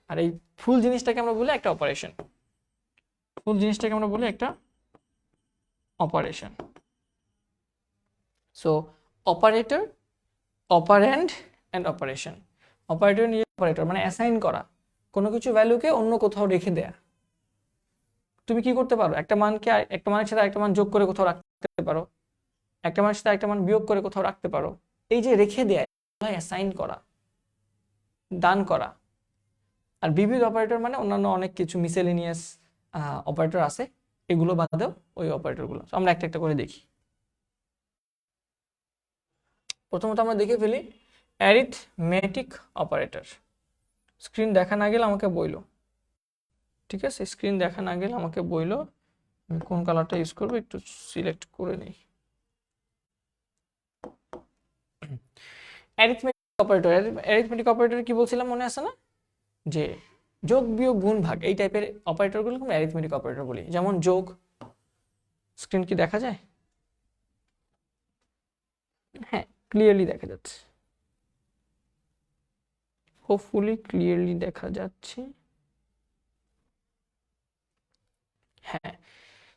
আর এই ফুল জিনিসটাকে আমরা বলি একটা অপারেশন। ফুল জিনিসটাকে আমরা বলি একটা operation. So operator, operand and operation. Operator নিয়ে অপারেটর মানে অ্যাসাইন করা, কোনো কিছু ভ্যালুকে অন্য কোথাও রেখে দেয়া। তুমি কি করতে পারো, একটা মানকে একটা মানের সাথে একটা মান যোগ করে কোথাও রাখতে পারো, একটা মানের সাথে একটা মান বিয়োগ করে কোথাও রাখতে পারো। এই যে রেখে দেয়া, অ্যাসাইন করা, দান করা। আর বিবিধ অপারেটর মানে অন্যান্য অনেক কিছু মিসেলেনিয়াস অপারেটর আছে, এগুলো বাদেও ওই অপারেটরগুলো। আমরা একটা একটা করে দেখি। প্রথমত আমরা দেখে ফেলি অ্যারিথমেটিক অপারেটর। স্ক্রিন দেখা না গেলে আমাকে বইলো, ঠিক আছে? স্ক্রিন দেখা না গেলে আমাকে বইলো, আমি কোন কালারটা ইউজ করবো একটু সিলেক্ট করে নিই। অ্যারিথমেটিক অপারেটর, অ্যারিথমেটিক অপারেটর কি বলছিলাম মনে আছে না? যে যোগ বিয়োগ গুণ ভাগ এই টাইপের অপারেটরগুলোকে আমরা অ্যারিথমেটিক অপারেটর বলি। যেমন যোগ, স্ক্রিন কি দেখা যায়? হ্যাঁ, ক্লিয়ারলি দেখা যাচ্ছে, হোপফুলি ক্লিয়ারলি দেখা যাচ্ছে। হ্যাঁ,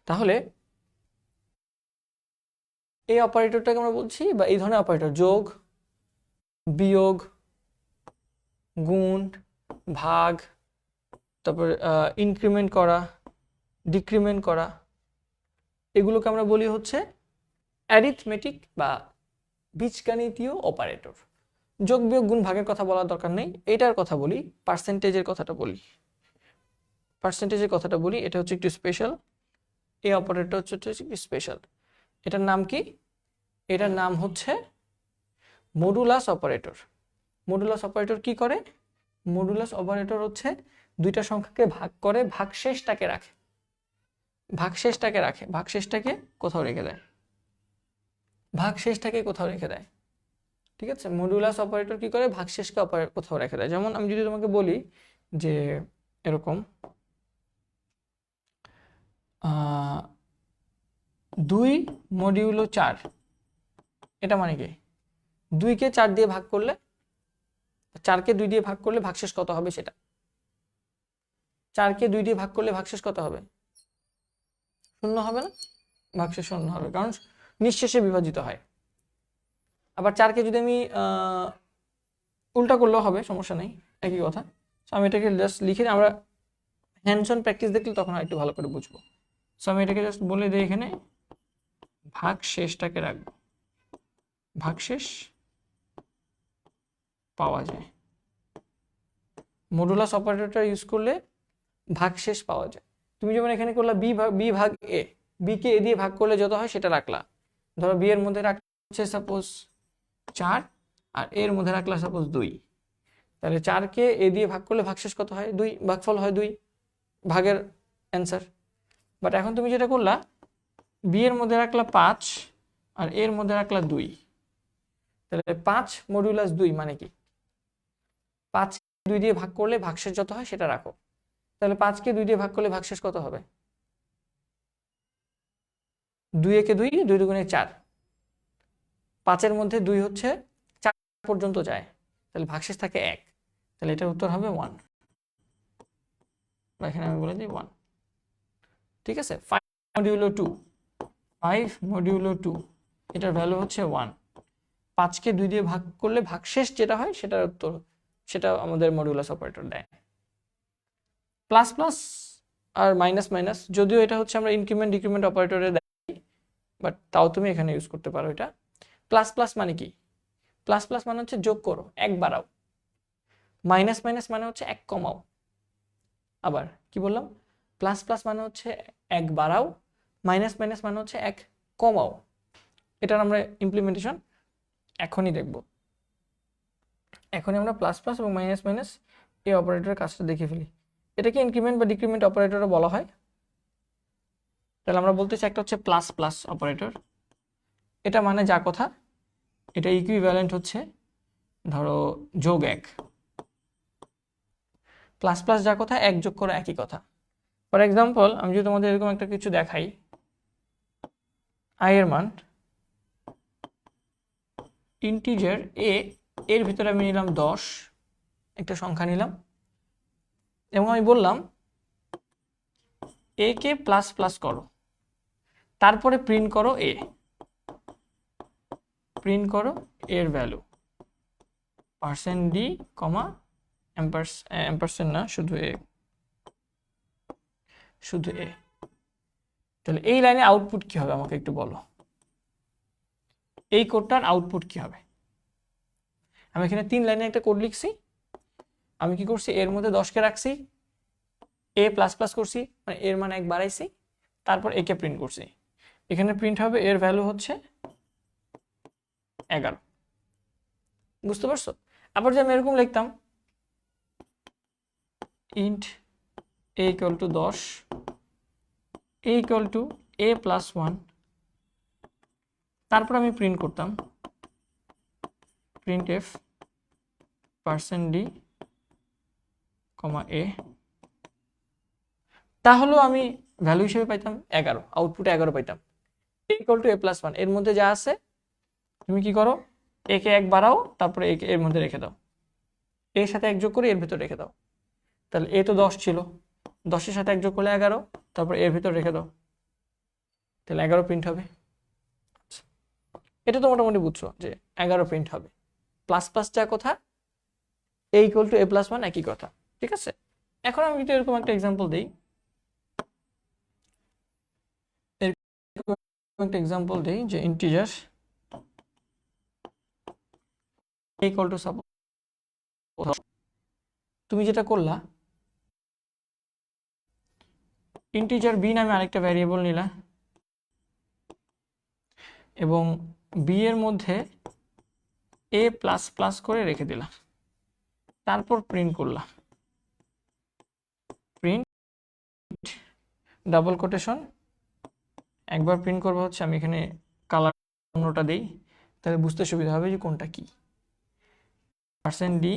তাহলে এই অপারেটরটাকে আমরা বলছি, বা এই ধরনের অপারেটর যোগ, বিয়োগ, গুণ, ভাগ, তারপর ইনক্রিমেন্ট করা, ডিক্রিমেন্ট করা, এগুলোকে আমরা বলি হচ্ছে অ্যারিথমেটিক বা বীজগণিতীয় অপারেটর। যোগ বিয়োগ গুণ ভাগের কথা বলার দরকার নেই, এটার কথা বলি, পার্সেন্টেজের কথাটা বলি। পার্সেন্টেজের কথাটা বলি, এটা হচ্ছে একটু স্পেশাল। এই অপারেটর হচ্ছে একটু স্পেশাল। এটার নাম কি? এটার নাম হচ্ছে মডুলাস অপারেটর। মডুলাস অপারেটর কি করে? মডুলাস অপারেটর হচ্ছে দুইটা সংখ্যাকে ভাগ করে ভাগশেষটাকে রাখে। ভাগশেষটাকে রাখে, ভাগশেষটাকে কোথাও রেখে দেয়, ভাগশেষটাকে কোথাও রেখে দেয়। ঠিক আছে, মডুলাস অপারেটর কি করে? ভাগশেষকে কোথাও রেখে দেয়। যেমন আমি যদি তোমাকে বলি যে এরকম 2 মডিউলো 4, এটা মানে কি? 2কে 4 দিয়ে ভাগ করলে, 4কে 2 দিয়ে ভাগ করলে ভাগশেষ কত হবে সেটা। 4কে 2 দিয়ে ভাগ করলে ভাগশেষ কত হবে? 0 হবে না? ভাগশেষ 0 হবে, কারণ নিঃশেষে বিভাজিত হয়। আবার 4কে যদি আমি উল্টা করলেও হবে, সমস্যা নেই, একই কথা। সো আমি এটাকে জাস্ট লিখে, আমরা হ্যান্ডস অন প্র্যাকটিস দেখলে তখন একটু ভালো করে বুঝবো। সো আমি এটাকে জাস্ট বলে দিই, এখানে ভাগশেষটাকে রাখবো, ভাগশেষ পাওয়া যায়। মডুলাস অপারেটরটা ইউজ করলে ভাগশেষ পাওয়া যায়। তুমি যেমন এখানে করলা বি ভাগ এ, বি কে এ দিয়ে ভাগ করলে যত হয় সেটা রাখলা। ধরো বি এর মধ্যে রাখছে সাপোজ 4, আর এর মধ্যে রাখলা সাপোজ 2, তাহলে 4কে এ দিয়ে ভাগ করলে ভাগশেষ কত হয়? 2, ভাগফল হয় 2, ভাগের অ্যান্সার। বাট এখন তুমি যেটা করলা, বি এর মধ্যে রাখলা 5 আর এর মধ্যে রাখলা 2, তাহলে 5 মডুলাস 2 মানে কি? 5 2 দিয়ে ভাগ করলে ভাগশেষ যত হয় সেটা রাখো। তাহলে 5কে 2 দিয়ে ভাগ করলে ভাগশেষ কত হবে? 2 একে 2, 2 দুগুণে 4, 5-এর মধ্যে 2 হচ্ছে 4 পর্যন্ত যায়, তাহলে ভাগশেষ থাকে 1, তাহলে এটার উত্তর হবে 1। এখানে আমি বলে দিই 1। ঠিক আছে, 5 মডিউলো 2, 5 মডিউলো 2, এটার ভ্যালু হচ্ছে 1। 5কে 2 দিয়ে ভাগ করলে ভাগশেষ যেটা হয় সেটার উত্তর, সেটা আমাদের মডুলাস অপারেটর দেয়। প্লাস প্লাস আর মাইনাস মাইনাস, যদিও এটা হচ্ছে আমরা ইনক্রিমেন্ট ডিক্রিমেন্ট অপারেটরে দেয়, বাট তাও তুমি এখানে ইউজ করতে পারো এটা। প্লাস প্লাস মানে কি? প্লাস প্লাস মানে হচ্ছে যোগ করো, 1 বাড়াও। মাইনাস মাইনাস মানে হচ্ছে 1 কমাও। আবার কি বললাম? প্লাস প্লাস মানে হচ্ছে 1 বাড়াও, মাইনাস মাইনাস মানে হচ্ছে 1 কমাও। এটার আমরা ইমপ্লিমেন্টেশন এখনই দেখব। এখনই আমরা প্লাস প্লাস এবং মাইনাস মাইনাস এই অপারেটরের কাজটা দেখে ফেলি। এটাকে ইনক্রিমেন্ট বা ডিক্রিমেন্ট অপারেটরও বলা হয়। তাহলে আমরা বলতে চাই একটা হচ্ছে প্লাস প্লাস অপারেটর, এটা মানে যা কথা, এটা ইকুইভ্যালেন্ট হচ্ছে ধরো যোগ 1, প্লাস প্লাস যা কথা, এক যোগ করো একই কথা। ফর এক্সাম্পল আমি যদি তোমাদের এরকম একটা কিছু দেখাই, আই এর মান ইন্টিজার এ, এর ভিতরে আমি নিলাম 10, একটা সংখ্যা নিলাম, এবং আমি বললাম এ কে প্লাস প্লাস করো, তারপরে প্রিন্ট করো এ, প্রিন্ট করো এর ভ্যালু পার্সেন্ট ডি কমা এম্পারসেন্ট না, শুধু এ, শুধু এ। তাহলে এই লাইনে আউটপুট কি হবে আমাকে একটু বলো, এই কোডটার আউটপুট কি হবে? আমি এখানে 3 লাইনে একটা কোড লিখছি, আমি কি করছি, এর মধ্যে 10কে রাখছি, এ প্লাস প্লাস করছি, মানে এর মান 1 বাড়াইছি, তারপর একে প্রিন্ট করছি। এখানে প্রিন্ট হবে এর ভ্যালু হচ্ছে 11, বুঝতে পারছো? আবার যদি আমি এরকম লিখতাম int A equal to 10, A equal to A plus 1, তারপর আমি প্রিন্ট করতাম প্রিন্ট এফ পার্সেন্ট ডি কমা এ, তাহলেও আমি ভ্যালু হিসেবে পাইতাম 11, আউটপুটে 11 পাইতাম। এ ইকুয়াল টু এ প্লাস 1, এর মধ্যে যা আছে তুমি কি করো, একে 1 বাড়াও, তারপরে একে এর মধ্যে রেখে দাও, এর সাথে 1 যোগ করে এর ভিতর রেখে দাও। তাহলে এ তো 10 ছিল, 10-এর সাথে 1 যোগ করলে 11, তারপর এর ভিতর রেখে দাও, তাহলে 11 প্রিন্ট হবে। এটা তো মোটামুটি বুঝছো যে 11 প্রিন্ট হবে। প্লাস প্লাস যা কথা, এ ইকুয়াল টু এ প্লাস 1 একই কথা, ঠিক আছে? এখন আমি যদি এরকম একটা এক্সাম্পল দিই, একটা এক্সাম্পল দিই যে ইন্টিজার ইকুয়াল টু সাপোজ, তুমি যেটা করলা, ইন্টিজার বি নামে আরেকটা ভ্যারিয়েবল নিলা, এবং বি এর মধ্যে এ প্লাস প্লাস করে রেখে দিলা, তারপর প্রিন্ট করলা, প্রিন্ট ডাবল কোটেশন, একবার প্রিন্ট করবো হচ্ছে, আমি এখানে কালার অন্যটা দিই, তাহলে বুঝতে সুবিধা হবে যে কোনটা কি, পার্সেন্ট ডি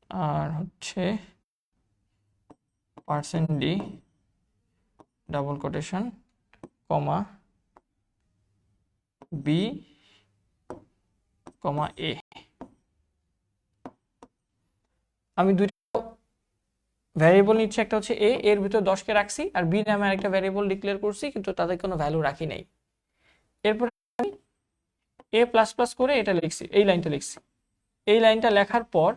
আর হচ্ছে পার্সেন্ট ডি ডাবল কোটেশন কমা বি কমা এ। আমি দুইটা ভ্যারিয়েবল নিচ্ছি, একটা হচ্ছে এ, এর ভিতর 10কে রাখছি, আর বি নামে আরেকটা ভ্যারিয়েবল ডিক্লেয়ার করছি, কিন্তু তাদের কোনো ভ্যালু রাখি নাই। এরপর আমি এ প্লাস প্লাস করে এটা লিখছি, এই লাইনটা লিখছি, এই লাইনটা লেখার পর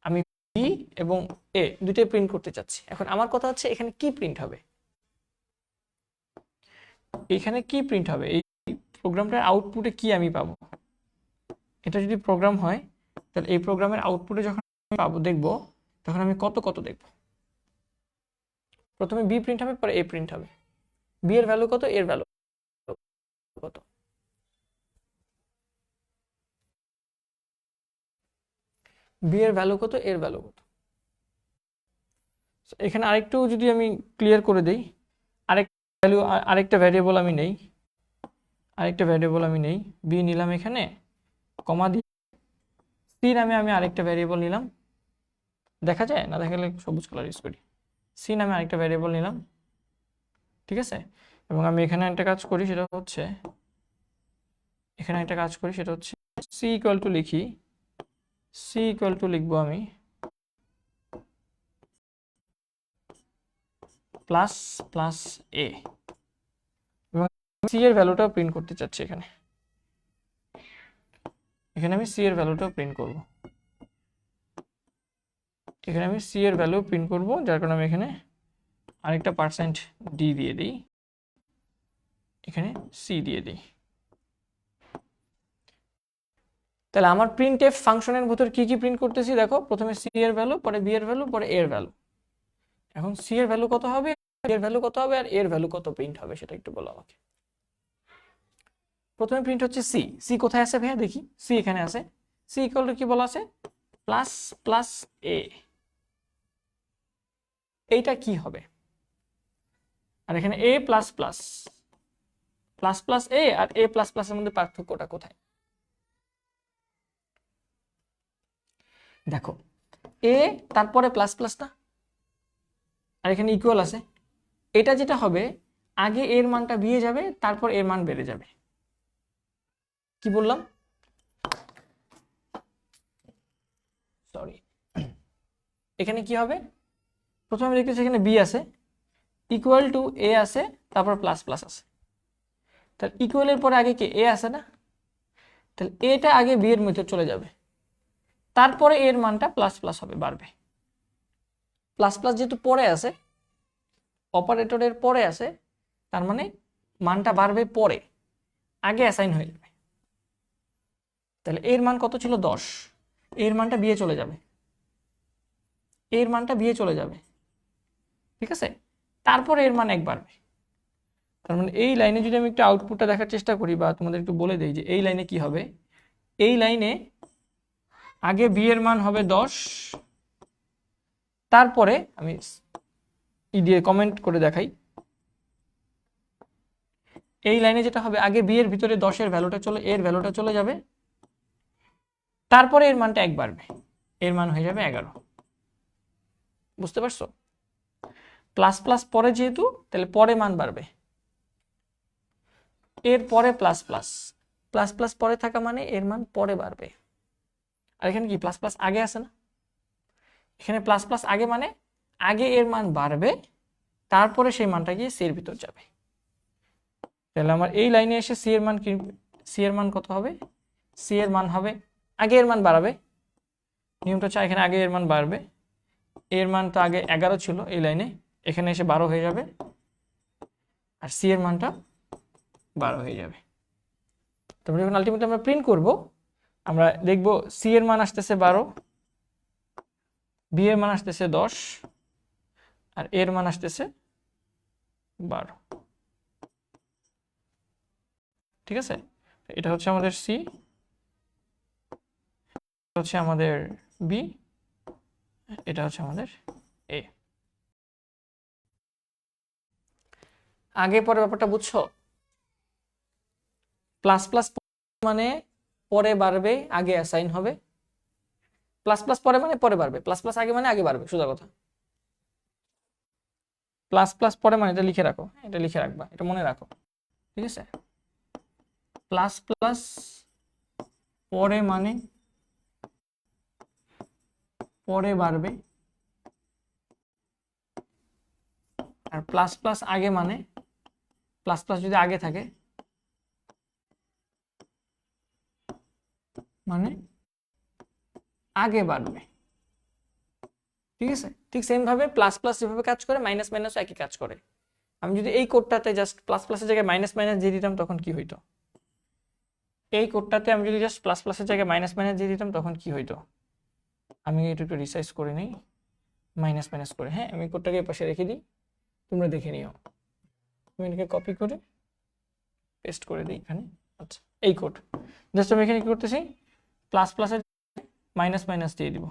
আমি বি এবং এ দুইটাই প্রিন্ট করতে চাচ্ছি। এখন আমার কথা হচ্ছে এখানে কি প্রিন্ট হবে, এখানে কি প্রিন্ট হবে, এই প্রোগ্রামটার আউটপুটে কি আমি পাবো? এটা যদি প্রোগ্রাম হয়, তাহলে এই প্রোগ্রামের আউটপুটে যখন আমি পাবো, দেখবো, তখন আমি কত কত দেখবো। প্রথমে বি প্রিন্ট হবে, পরে এ প্রিন্ট হবে। বি এর ভ্যালু কত, এর ভ্যালু কত, বি এর ভ্যালু কত, এর ভ্যালু কত। এখানে আরেকটু যদি আমি ক্লিয়ার করে দেই, আরেক ভ্যালু, আরেকটা ভ্যারিয়েবল আমি নেই, বি নিলাম, এখানে কমা দিয়ে সি নামে আমি আরেকটা ভ্যারিয়েবল নিলাম, দেখা যায় না, দেখালে সবুজ কালার ইউজ করি, সি নামে আরেকটা ভ্যারিয়েবল নিলাম, ঠিক আছে? এবং আমি এখানে একটা কাজ করি, সেটা হচ্ছে সি ইকুয়াল টু লিখি, সি ইকুয়াল টু লিখবো আমি প্লাস প্লাস এ, এবং সি এর ভ্যালুটাও প্রিন্ট করতে চাচ্ছি, এখানে আমি সি এর ভ্যালুটাও প্রিন্ট করব, এখানে আমি সি এর ভ্যালু প্রিন্ট করব, যার কারণে আমি এখানে আরেকটা পার্সেন্ট ডি দিয়ে দিই, এখানে সি দিয়ে দিই। তাহলে আমার প্রিন্ট এফ ফাংশনের ভিতর কি কি প্রিন্ট করতেছি দেখো, প্রথমে সি এর ভ্যালু, পরে বি এর ভ্যালু, পরে এর ভ্যালু। এখন সি এর ভ্যালু কত হবে, এর ভ্যালু কত হবে, আর এর ভ্যালু কত প্রিন্ট হবে, সেটা একটু বলো আমাকে। প্রথমে প্রিন্ট হচ্ছে সি, সি কোথায় আছে ভাইয়া দেখি, সি এখানে আছে, সি ইকুয়াল টু কি বলা আছে, প্লাস প্লাস এ। এইটা কি হবে, আর এখানে এ প্লাস প্লাস, প্লাস প্লাস এ আর এ প্লাস প্লাস এর মধ্যে পার্থক্যটা কোথায়? দেখো এ তারপরে প্লাস প্লাস না, আর এখানে ইকুয়াল আছে, এটা যেটা হবে আগে এর মানটা বিয়ে যাবে, তারপর এর মান বেড়ে যাবে। কি বললাম, সরি, এখানে কি হবে, প্রথমে দেখতেছি এখানে বি আছে, ইকুয়াল টু এ আছে, তারপর প্লাস প্লাস আছে, তাহলে ইকুয়ালের পরে আগে কি এ আছে না, তাহলে এটা আগে বি এর মধ্যে চলে যাবে, তারপরে এর মানটা প্লাস প্লাস হবে, বাড়বে। প্লাস প্লাস যেহেতু পরে আছে, অপারেটরের পরে আছে, তার মানে মানটা বাড়বে পরে, আগে অ্যাসাইন হয়ে যাবে। তাহলে এর মান কত ছিল 10, এর মানটা বিয়ে চলে যাবে, এর মানটা বিয়ে চলে যাবে, ঠিক আছে, তারপরে এর মান 1 বাড়বে। তার মানে এই লাইনে যদি আমি একটু আউটপুটটা দেখার চেষ্টা করি বা তোমাদের একটু বলে দেই যে এই লাইনে কি হবে, এই লাইনে আগে বি এর মান হবে 10, তারপরে আমি ই দিয়ে কমেন্ট করে দেখাই, এই লাইনে যেটা হবে আগে বি এর ভিতরে 10 এর ভ্যালুটা চলে, এর ভ্যালুটা চলে যাবে, তারপরে এর মানটা 1 বাড়বে, এর মান হয়ে যাবে 11। বুঝতে পারছো, প্লাস প্লাস পরে যেহেতু, তাহলে পরে মান বাড়বে, এর পরে প্লাস প্লাস, প্লাস প্লাস পরে থাকা মানে এর মান পরে বাড়বে। আর এখানে কি প্লাস প্লাস আগে আছে না, এখানে প্লাস প্লাস আগে মানে আগে এর মান বাড়বে, তারপরে সেই মানটা গিয়ে সি এর ভিতর যাবে। তাহলে আমার এই লাইনে এসে সি এর মান কি, সি এর মান কত হবে, সি এর মান হবে আগে এর মান বাড়াবে, নিয়মটা হচ্ছে এখানে আগে এর মান বাড়বে, এর মান তো আগে 11 ছিল এই লাইনে, এখানে এসে 12 হয়ে যাবে, আর সি এর মানটা 12 হয়ে যাবে। তারপরে যখন আলটিমেটলি আমরা প্রিন্ট করব, আমরা দেখব সি এর মান আসতেছে 12, বি এর মান আসতেছে 10, আর এর মান আসতেছে 12। ঠিক আছে, এটা হচ্ছে আমাদের সি, হচ্ছে আমাদের বি, এটা হচ্ছে আমাদের এ। আগে পরে ব্যাপারটা বুঝছো, প্লাস প্লাস মানে পরে বাড়বে, আগে অ্যাসাইন হবে, প্লাস প্লাস পরে মানে পরে বাড়বে, প্লাস প্লাস আগে মানে আগে বাড়বে, সোজা কথা। প্লাস প্লাস পরে মানে এটা লিখে রাখো, এটা লিখে রাখবা, এটা মনে রাখো, ঠিক আছে। প্লাস প্লাস পরে মানে পরে বাড়বে, আর প্লাস প্লাস আগে মানে প্লাস প্লাস যদি আগে থাকে মানে আগে বাড়বে, ঠিক আছে। ঠিক সেম ভাবে প্লাস প্লাস যেভাবে কাজ করে মাইনাস মাইনাসও একই কাজ করে। আমি যদি এই কোডটাতে জাস্ট প্লাস প্লাসের জায়গায় মাইনাস মাইনাস দিয়ে দিতাম তখন কি হইতো, এই কোডটাতে আমি যদি জাস্ট প্লাস প্লাসের জায়গায় মাইনাস মাইনাস দিয়ে দিতাম তখন কি হইতো, আমি এটা একটু রিসাইজ করে নিই, মাইনাস মাইনাস করে, হ্যাঁ আমি কোডটাকে পাশে রেখে দিই, তোমরা দেখে নিও। আমি এটাকে কপি করে পেস্ট করে দিই এখানে। আচ্ছা, এই কোড জাস্ট আমি এখানে কি করতেছি, প্লাস প্লাসের মাইনাস মাইনাস দিয়ে দিব।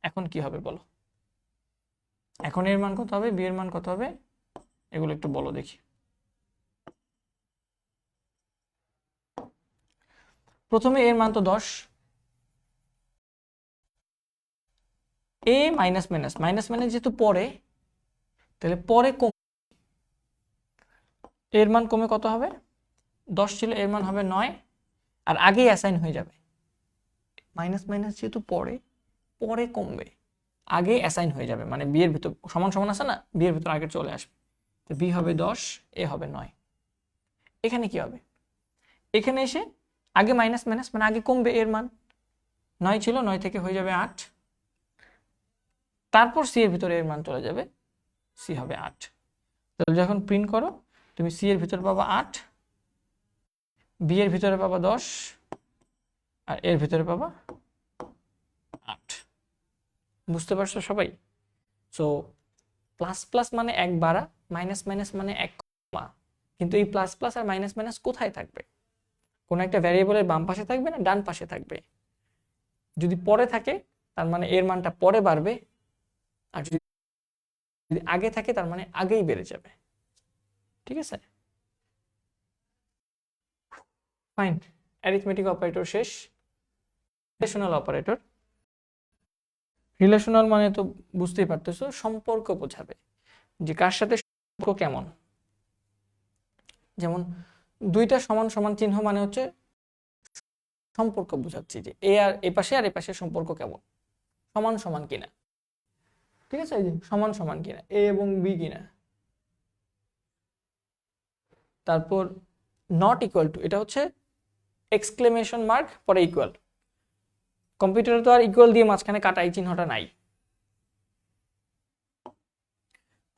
এখন কি হবে বলো, এখন এর মান কত হবে, বি এর মান কত হবে, এগুলো একটু বলো দেখি। প্রথমে এর মান তো 10, এ মাইনাস মাইনাস মাইনাস মাইনাস যেহেতু পরে, তাহলে পরে কম, এর মান কমে কত হবে, 10 ছিল, এর মান হবে 9, আর আগেই অ্যাসাইন হয়ে যাবে। মাইনাস মাইনাস যেহেতু পরে, পরে কমবে, আগে অ্যাসাইন হয়ে যাবে, মানে বি এর ভিতর সমান সমান আছে না, বি এর ভিতর আগে চলে আসবে, তো বি হবে 10, এ হবে 9। এখানে কি হবে, এখানে এসে আগে মাইনাস মাইনাস মানে আগে কমবে, এর মান 9 ছিল, 9 থেকে হয়ে যাবে 8, তারপর সি এর ভিতরে এর মান চলে যাবে, সি হবে 8। তাহলে যখন প্রিন্ট করো তুমি সি এর ভিতরে পাবা 8, বি এর ভিতরে পাবা 10, আর এর ভিতরে পাবা 8। বুঝতে পারছো সবাই? সো প্লাস প্লাস মানে 1 বাড়া, মাইনাস মাইনাস মানে 1 কমা, কিন্তু এই প্লাস প্লাস আর মাইনাস মাইনাস কোথায় থাকবে, কোন একটা ভ্যারিয়েবলের বাম পাশে থাকবে না ডান পাশে থাকবে। যদি পরে থাকে তার মানে এর মানটা পরে বাড়বে, আর যদি আগে থাকে তার মানে আগেই বেড়ে যাবে, ঠিক আছে। ফাইন, অ্যারিথমেটিক অপারেটর শেষ, রিলেশনাল অপারেটর রিলেশনাল মানে তো বুঝতেই পারতেছো, সম্পর্ক বোঝাবে যে কার সাথে সম্পর্ক কেমন। যেমন দুইটা সমান সমান চিহ্ন মানে হচ্ছে সম্পর্ক বোঝাচ্ছি যে এ আর এ পাশে আর এ পাশে সম্পর্ক কেমন, সমান সমান কিনা। ঠিক আছে, এই যে সমান সমান কিনা, এ এবং বি কিনা। তারপর নট ইকুয়াল টু, এটা হচ্ছে এক্সক্লেমেশন মার্ক পরে ইকুয়াল। কম্পিউটারে তো আর ইকুয়াল দিয়ে মাঝখানে কাটা এই চিহ্নটা নাই,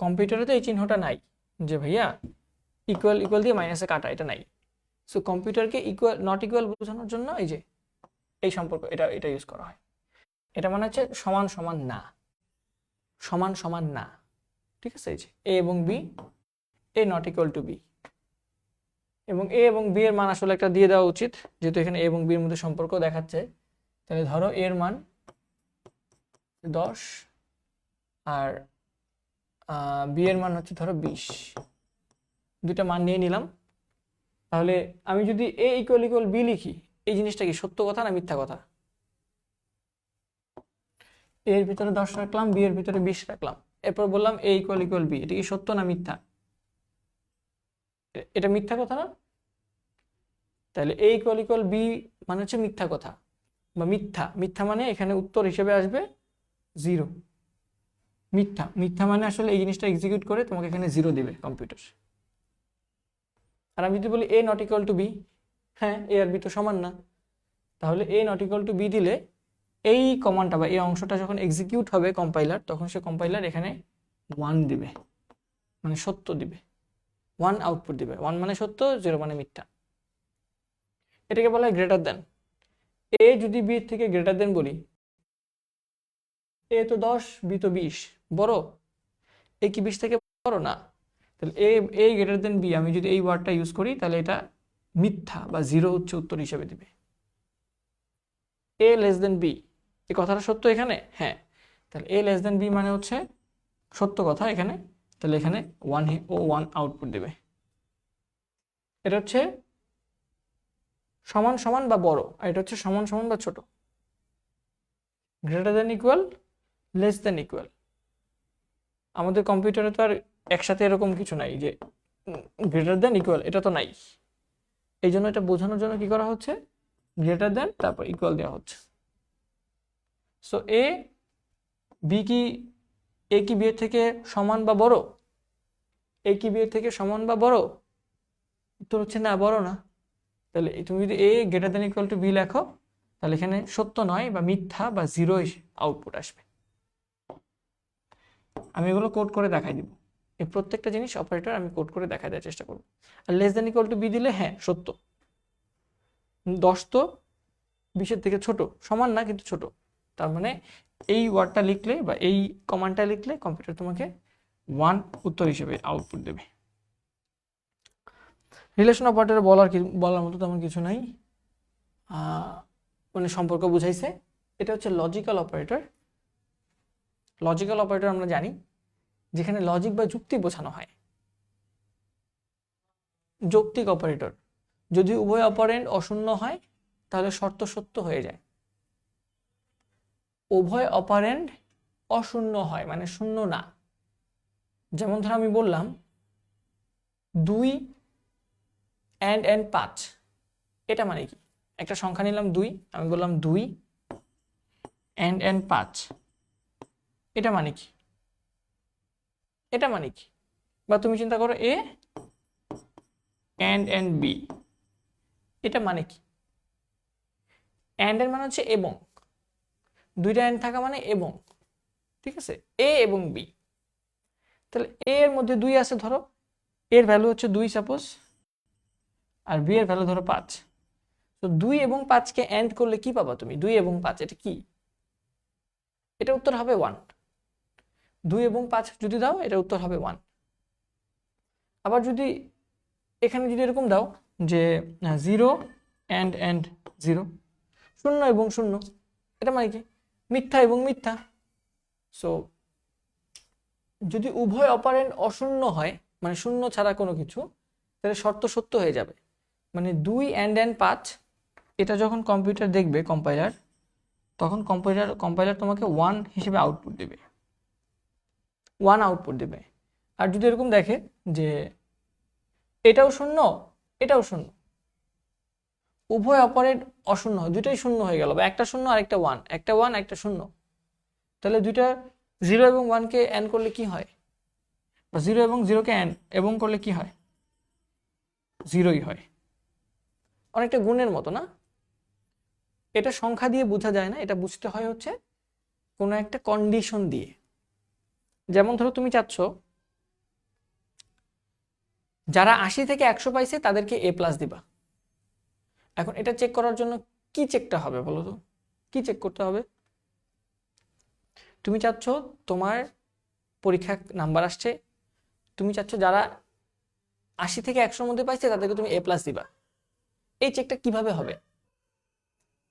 কম্পিউটারে তো এই চিহ্নটা নাই যে ভাইয়া ইকুয়াল ইকুয়াল দিয়ে মাইনাসে কাটা, এটা নাই। সো কম্পিউটারকে ইকুয়াল নট ইকুয়াল বোঝানোর জন্য এই যে এই সম্পর্ক এটা এটা ইউজ করা হয়। এটা মানে হচ্ছে সমান সমান না, সমান সমান না। ঠিক আছে, এই যে এ এবং B, A not equal to B, এবং এ এবং বি এর মান আসলে একটা দিয়ে দেওয়া উচিত, যেহেতু এখানে এ এবং বি এর মধ্যে সম্পর্ক দেখাচ্ছে। তাহলে ধরো এর মান 10 আর বি এর মান হচ্ছে ধরো 20, দুইটা মান নিয়ে নিলাম। তাহলে আমি যদি এ ইকুয়াল ইকুয়াল বি লিখি, এই জিনিসটা কি সত্য কথা না মিথ্যা কথা? এ এর ভিতরে 10 রাখলাম, বি এর ভিতরে 20 রাখলাম, এরপর বললাম এ ইকুয়াল ইকুয়াল বি, এটা কি সত্য না মিথ্যা? এটা মিথ্যা কথা না? তাহলে এ ইকুয়াল ইকুয়াল বি মানে হচ্ছে মিথ্যা কথা বা মিথ্যা। মিথ্যা মানে এখানে উত্তর হিসেবে আসবে 0। মিথ্যা, মিথ্যা মানে আসলে এই জিনিসটা এক্সিকিউট করে তোমাকে এখানে 0 দিবে কম্পিউটার। আর আমি যদি বলি এ নট ইকুয়াল টু বি, হ্যাঁ এ আর বি তো সমান না, তাহলে এ নট ইকুয়াল টু বি দিলে এই কমান্ডটা বা এই অংশটা যখন এক্সিকিউট হবে কম্পাইলার, তখন সে কম্পাইলার এখানে 1 দিবে, মানে সত্য দিবে, 1 আউটপুট দিবে। 1 মানে সত্য, 0 মানে মিথ্যা। এটাকে বলা হয় গ্রেটার দেন। এ যদি বি এর থেকে গ্রেটার দেন বলি, এ তো 10, বি তো 20, বড়, এ কি 20 থেকে বড় না? তাহলে এ গ্রেটার দেন বি, আমি যদি এই ওয়ার্ডটা ইউজ করি তাহলে এটা মিথ্যা বা 0 হচ্ছে উত্তর হিসেবে দিবে। এ লেস দেন বি, এই কথাটা সত্য এখানে, হ্যাঁ, তাহলে এ লেস দেন বি মানে হচ্ছে সত্য কথা এখানে, তাহলে এখানে 1 আউটপুট দেবে। এটা হচ্ছে সমান সমান বা বড়, আর এটা হচ্ছে সমান সমান বা ছোট। Greater than equal, less than equal. আমাদের কম্পিউটারে তো আর একসাথে এরকম কিছু নাই যে গ্রেটার দেন ইকুয়াল, এটা তো নাই। এই জন্য এটা বোঝানোর জন্য কি করা হচ্ছে, গ্রেটার দেন তারপর ইকুয়াল দেওয়া হচ্ছে। সো এ কি বি এর থেকে সমান বা বড়? এ কি বি এর থেকে সমান বা বড়? উত্তর হচ্ছে না, বড় না। তাহলে তুমি যদি A greater than equal to B লেখো, তাহলে এখানে সত্য নয় বা মিথ্যা বা 0 আউটপুট আসবে। আমি এগুলো কোড করে দেখাই দিব, এই প্রত্যেকটা জিনিস অপারেটর আমি কোড করে দেখাই দেওয়ার চেষ্টা করব। আর less than equal to B দিলে হ্যাঁ সত্য, 10 তো 20 এর থেকে ছোট, সমান না কিন্তু ছোট। তার মানে এই ওয়ার্ডটা লিখলে বা এই কমান্ডটা লিখলে কম্পিউটার তোমাকে 1 উত্তর হিসেবে আউটপুট দেবে। রিলেশন অপারেটর বলার মতো তেমন কিছু নাই, মানে সম্পর্ক বুঝাইছে। এটা হচ্ছে লজিক্যাল অপারেটর। লজিক্যাল অপারেটর আমরা জানি যেখানে লজিক বা যুক্তি বোঝানো হয়। যৌক্তিক অপারেটর, যদি উভয় অপারেন্ড অশূন্য হয় তাহলে শর্ত সত্য হয়ে যায়। উভয় অপারেন্ড অশূন্য হয় মানে শূন্য না। যেমন ধর আমি বললাম 2 and 5, এটা মানে কি? একটা সংখ্যা নিলাম 2, আমি বললাম 2 and 5, এটা মানে কি? এটা মানে কি? বা তুমি চিন্তা করো a and b, এটা মানে কি? and এর মানে হচ্ছে এবং, দুইটা and থাকা মানে এবং, ঠিক আছে, a এবং b। তাহলে a এর মধ্যে 2 আছে, ধরো এর ভ্যালু হচ্ছে 2 সাপোজ, আর b এর ভ্যালু ধরো 5। তো 2 এবং 5 কে এন্ড করলে কি পাবা তুমি? 2 এবং 5 এটা কি? এটা উত্তর হবে 1। 2 এবং 5 যদি দাও এটা উত্তর হবে 1। আবার যদি এখানে যদি এরকম দাও যে 0 and 0, 0 এবং 0, এটা মানে কি? মিথ্যা এবং মিথ্যা। সো যদি উভয় অপারেন্ড অশূন্য হয় মানে শূন্য ছাড়া কোনো কিছু, তাহলে শর্ত সত্য হয়ে যাবে। মানে 2 and 5 এটা যখন কম্পিউটার দেখবে কম্পাইলার, তখন কম্পাইলার তোমাকে 1 হিসেবে আউটপুট দেবে, 1 আউটপুট দেবে। আর যদি এরকম দেখে যে এটাও শূন্য এটাও শূন্য, উভয় অপারেট অশূন্য, দুইটাই শূন্য হয়ে গেল, বা একটা শূন্য আর একটা 1, একটা 1 একটা শূন্য, তাহলে দুইটা 0 এবং 1কে অ্যাড করলে কি হয়, বা 0 এবং 0কে অ্যাড এবং করলে কি হয়, 0ই হয়। অনেকটা গুণের মতো না? এটা সংখ্যা দিয়ে বোঝা যায় না, এটা বুঝতে হয় হচ্ছে কোনো একটা কন্ডিশন দিয়ে। যেমন ধরো তুমি চাচ্ছ যারা 80 থেকে 100 পাইছে তাদেরকে A+ দিবা। এখন এটা চেক করার জন্য কি চেকটা হবে বলো তো, কি চেক করতে হবে? তুমি চাচ্ছ তোমার পরীক্ষা নাম্বার আসছে, তুমি চাচ্ছ যারা 80 থেকে 100-র মধ্যে পাইছে তাদেরকে তুমি A+ দিবা। এই চেকটা কিভাবে হবে?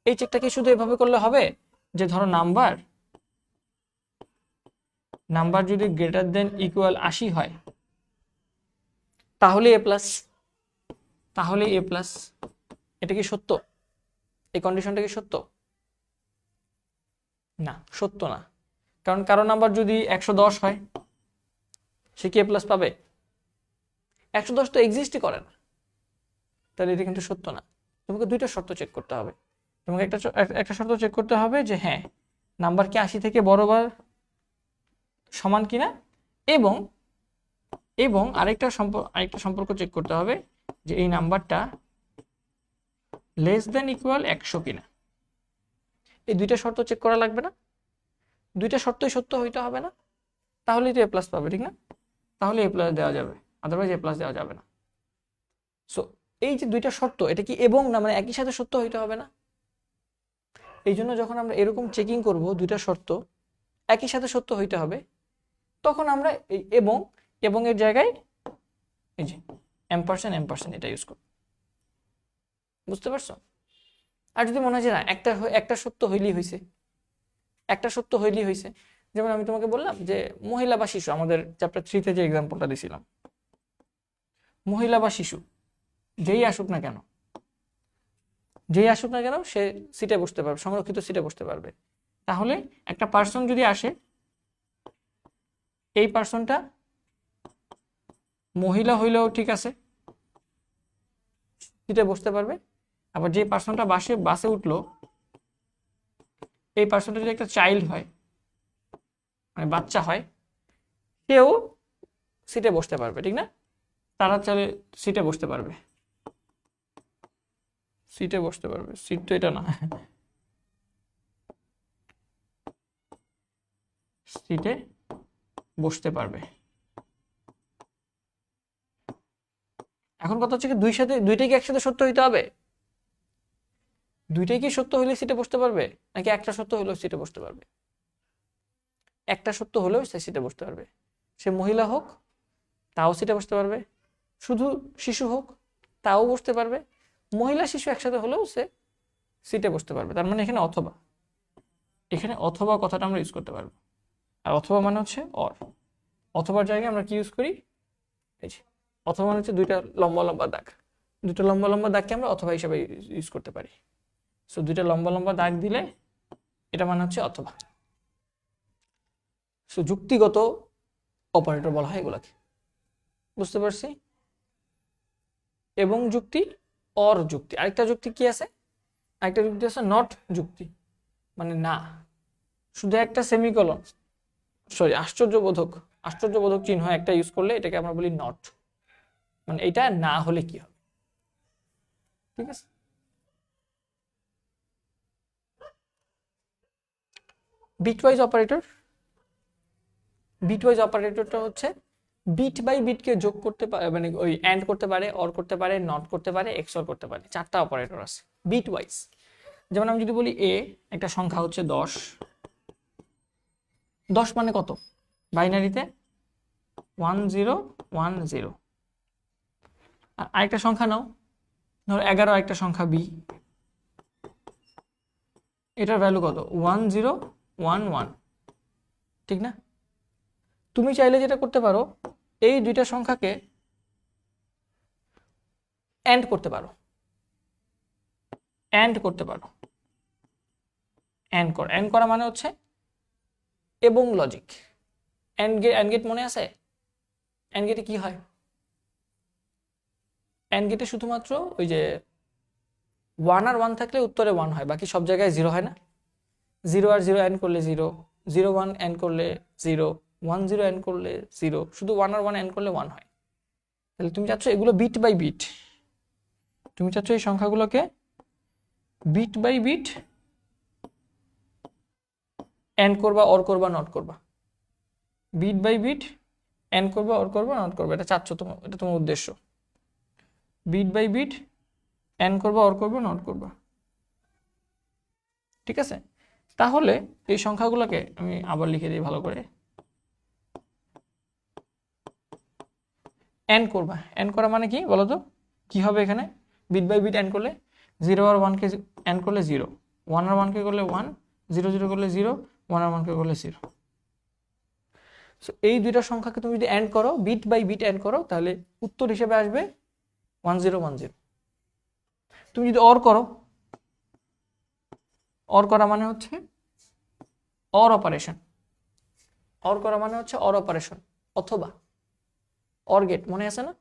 এই চেকটা কি শুধু এভাবে করলে হবে যে ধরো নাম্বার যদি গ্রেটার দেন ইকুয়াল 80 হয় তাহলে A+, তাহলে A+, এটা কি সত্য? এই কন্ডিশনটা কি সত্য? না, সত্য না। কারণ কারো নাম্বার যদি 110 হয় সে কি A+ পাবে? 110 তো এক্সিস্টই করে না, তাহলে এটা কিন্তু সত্য না। তোমাকে দুইটা শর্ত চেক করতে হবে। তোমাকে একটা শর্ত চেক করতে হবে যে হ্যাঁ নাম্বার কি 80 থেকে বড় বা সমান কিনা, এবং এবং আরেকটা সম্পর্ক চেক করতে হবে যে এই নাম্বারটা লেস দেন ইকুয়াল 100 কিনা। এই দুইটা শর্ত চেক করা লাগবে না? দুইটা শর্তই সত্য হইতে হবে না? তাহলেই তো A+ পাবে, ঠিক না? তাহলে A+ দেওয়া যাবে, আদারওয়াইজ A+ দেওয়া যাবে না। সো এই যে দুইটা শর্ত, এটা কি এবং না মানে একই সাথে সত্য হইতে হবে না? এই জন্য যখন আমরা এরকম চেকিং করব দুইটা শর্ত একই সাথে সত্য হইতে হবে, তখন আমরা এই এবং এর জায়গায় এই যে এম্পারসেন্ট এটা ইউজ করব। বুঝতে পারছো? আর যদি মনে হয় যে না একটা সত্য হইলেই হয়েছে, একটা সত্য হইলেই হয়েছে, যেমন আমি তোমাকে বললাম যে মহিলা বা শিশু, আমাদের চ্যাপ্টার 3-তে যে এক্সাম্পলটা দিছিলাম, মহিলা বা শিশু যেই আসুক না কেন সে সিটে বসতে পারবে, সংরক্ষিত সিটে বসতে পারবে। তাহলে একটা পার্সন যদি আসে, এই পার্সনটা মহিলা হইলেও ঠিক আছে, সিটে বসতে পারবে। আবার যে পার্সনটা বাসে উঠলো, এই পার্সনটা যদি একটা চাইল্ড হয় মানে বাচ্চা হয়, সেও সিটে বসতে পারবে, ঠিক না? তারা চাইলে সিটে বসতে পারবে, সিট তো এটা না, সিটে বসতে পারবে। এখন কথা হচ্ছে কি দুইটাই কি একসাথে সত্য হইতে হবে? দুইটাই কি সত্য হইলে সিটে বসতে পারবে, নাকি একটা সত্য হইলেও সিটে বসতে পারবে? একটা সত্য হলেও সে সিটে বসতে পারবে। সে মহিলা হোক তাও সিটে বসতে পারবে, শুধু শিশু হোক তাও বসতে পারবে, মহিলা শিশু একসাথে হলেও সে সিটে বসতে পারবে। তার মানে এখানে অথবা কথাটা আমরা ইউজ করতে পারবো। আর অথবা মানে হচ্ছে অথবার জায়গায় আমরা কি ইউজ করি, এই যে অথবা মানে হচ্ছে দুইটা লম্বা লম্বা দাগকে আমরা অথবা হিসাবে ইউজ করতে পারি। সো দুইটা লম্বা লম্বা দাগ দিলে এটা মানে হচ্ছে অথবা। সো যুক্তিগত অপারেটর বলা হয় এগুলাকে। বুঝতে পারছি? এবং যুক্তি, অর যুক্তি। আরেকটা যুক্তি কি আছে? আরেকটা যুক্তি আছে নট যুক্তি, মানে না। শুধু একটা সেমিকলন, আশ্চর্যবোধক চিহ্ন একটা ইউজ করলে এটাকে আমরা বলি নট, মানে এটা না হলে কি হবে। ঠিক আছে? বিটওয়াইজ অপারেটরটা হচ্ছে বিট বাই বিটকে যোগ করতে পারে, মানে ওই অ্যান্ড করতে পারে, অর করতে পারে, নট করতে পারে, এক্সঅর করতে পারে। 4টা অপারেটর আছে বিটওয়াইজ। যেমন আমি যদি বলি একটা সংখ্যা হচ্ছে 10, 10 মানে কত বাইনারিতে? 1010। আর আরেকটা সংখ্যা নাও, ধরো 11 একটা সংখ্যা বি, এটার ভ্যালু কত? 1011। ঠিক না? তুমি চাইলে যেটা করতে পারো, এই দুইটা সংখ্যাকে অ্যান্ড করতে পারো, অ্যান্ড করা মানে হচ্ছে এবং লজিক। অ্যান্ড গেট মনে আছে? অ্যান্ড গেটে কি হয়? অ্যান্ড গেটে শুধুমাত্র ওই যে 1 আর 1 থাকলে উত্তরে 1 হয়, বাকি সব জায়গায় 0 হয় না? 0 আর 0 অ্যান্ড করলে 0, 0 1 অ্যান্ড করলে 0, 1 0 অ্যান্ড করলে 0, শুধু 1 আর 1 অ্যান্ড করলে 1 হয়। তাহলে তুমি চাচ্ছ এগুলো বিট বাই বিট, তুমি চাচ্ছ এই সংখ্যাগুলোকে বিট বাই বিট অ্যান্ড করবা, অর করবা, নট করবা। বিট বাই বিট অ্যান্ড করবা, অর করবা, নট করবা, এটা চাচ্ছ তোমার, এটা তোমার উদ্দেশ্য। বিট বাই বিট অ্যান্ড করবা, অর করবা, নট করবা। ঠিক আছে, তাহলে এই সংখ্যাগুলোকে আমি আবার লিখে দিই ভালো করে। অ্যান্ড করবা, অ্যান্ড করা মানে কি বলো তো? কি হবে এখানে? বিট বাই বিট অ্যান্ড করলে 0 আর 1 কে অ্যান্ড করলে 0, 1 আর 1 কে করলে 1, 0 0 করলে 0, 1 আর 1 কে করলে 0। সো এই দুইটা সংখ্যাকে তুমি যদি অ্যান্ড করো, বিট বাই বিট অ্যান্ড করো, তাহলে উত্তর হিসেবে আসবে 1 0 1 0। তুমি যদি অর করো, অর করা মানে হচ্ছে অর অপারেশন। অর করা মানে হচ্ছে অর অপারেশন অথবা অর গেট, মনে আছে না?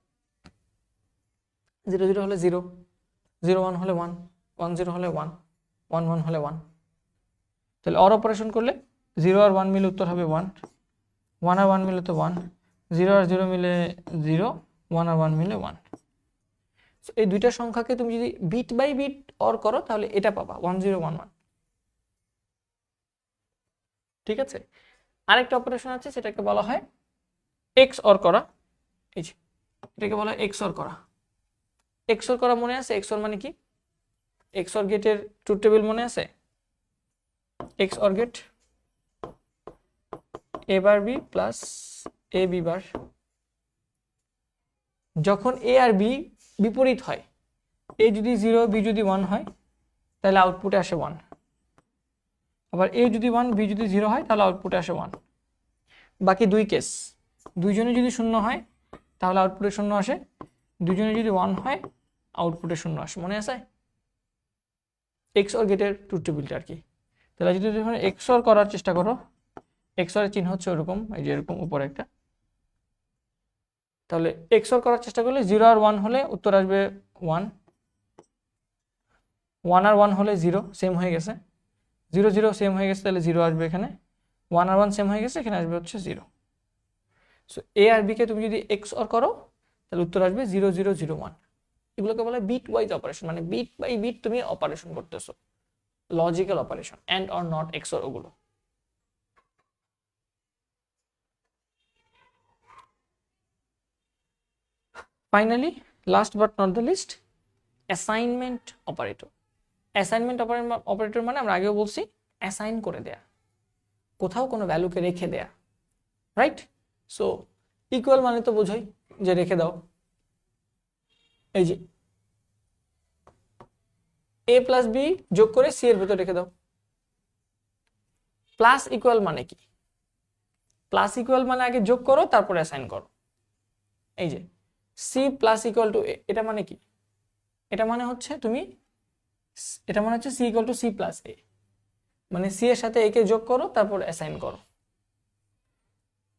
0 0 হলে 0, 0 1 হলে 1, 1 0 হলে 1, 1 1 হলে 1। তাহলে অর অপারেশন করলে 0 আর 1 মিলে উত্তর হবে 1, 1 আর 1 মিলে তো 1, 0 আর 0 মিলে 0, 1 আর 1 মিলে 1। এই দুইটা সংখ্যাকে তুমি যদি বিট বাই বিট অর করো তাহলে এটা পাবা 1 0 1 1। ঠিক আছে, আরেকটা অপারেশন আছে, সেটাকে বলা হয় এক্স অর করা। এই যে এটাকে বলা হয় এক্স অর করা। এক্স অর করা মনে আছে? এক্স অর মানে কি? এক্স অর গেটের ট্রুথ টেবিল মনে আছে? XOR gate A bar B plus A B bar. যখন এ আর বি বিপরীত হয়, এ যদি 0 বি যদি 1 হয় তাহলে আউটপুটে আসে 1, আবার এ যদি 1 বি যদি 0 হয় তাহলে আউটপুটে আসে 1। বাকি দুই কেস, দুইজনে যদি 0 হয় তাহলে আউটপুটে 0 আসে, দুইজনে যদি 1 হয় আউটপুটে 0 আসে। মনে আছে এক্স অর গেটের ট্রুথ টেবিলটা আর কি? তাহলে যদি তুমি এক্স অর করার চেষ্টা করো, এক্স অর এর চিহ্ন হচ্ছে ওরকম, এই যে এরকম উপরে একটা। তাহলে এক্স অর করার চেষ্টা করলে 0 আর 1 হলে উত্তর আসবে 1, 1 আর 1 হলে 0, সেম হয়ে গেছে, 0 0 সেম হয়ে গেছে, তাহলে 0 আসবে এখানে, 1 আর 1 সেম হয়ে গেছে, এখানে আসবে হচ্ছে 0। সো এ আর বি কে তুমি যদি এক্স অর করো তাহলে উত্তর আসবে 0 0 0 1। এগুলোকে বলা হয় বিট ওয়াইজ অপারেশন, মানে বিট বাই বিট তুমি অপারেশন করতেছো, logical operation, and or not, XOR, ওগুলো। Finally last but not the least, assignment operator. Assignment operator মানে আমরা আগেও বলছি অ্যাসাইন করে দেয়া, কোথাও কোনো ভ্যালুকে রেখে দেয়া, রাইট? সো ইকুয়াল মানে তো বোঝোই যে রেখে দাও। এই যে এ প্লাস বি যোগ করে সি এর ভিতর রেখে দাও। প্লাস ইকুয়াল মানে কি? প্লাস ইকুয়াল মানে আগে যোগ করো তারপরে অ্যাসাইন করো। এই যে সি প্লাস ইকুয়াল টু এ, এটা মানে কি? এটা মানে হচ্ছে তুমি, এটা মানে হচ্ছে C equal to C plus A, মানে সি এর সাথে এ কে যোগ করো তারপর অ্যাসাইন করো।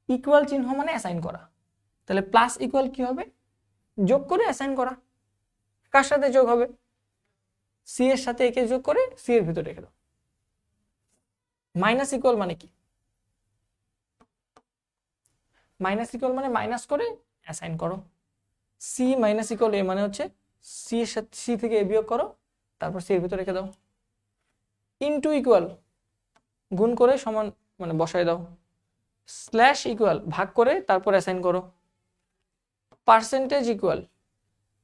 ইকুয়াল চিহ্ন মানে অ্যাসাইন করা। তাহলে প্লাস ইকুয়াল কি হবে? যোগ করে অ্যাসাইন করা। কার সাথে যোগ হবে? সি এর সাথে এ কে যোগ করে সি এর ভিতর রেখে দাও। মাইনাস ইকুয়াল মানে কি? মাইনাস ইকুয়াল মানে মাইনাস করে অ্যাসাইন করো। সি মাইনাস ইকুয়াল এ মানে হচ্ছে সি এর সাথে সি থেকে এ বিয়োগ করো তারপর সি এর ভিতর রেখে দাও। ইনটু ইকুয়াল গুণ করে সমান মানে বসায় দাও। স্ল্যাশ ইকুয়াল ভাগ করে তারপর অ্যাসাইন করো। পার্সেন্টেজ ইকুয়াল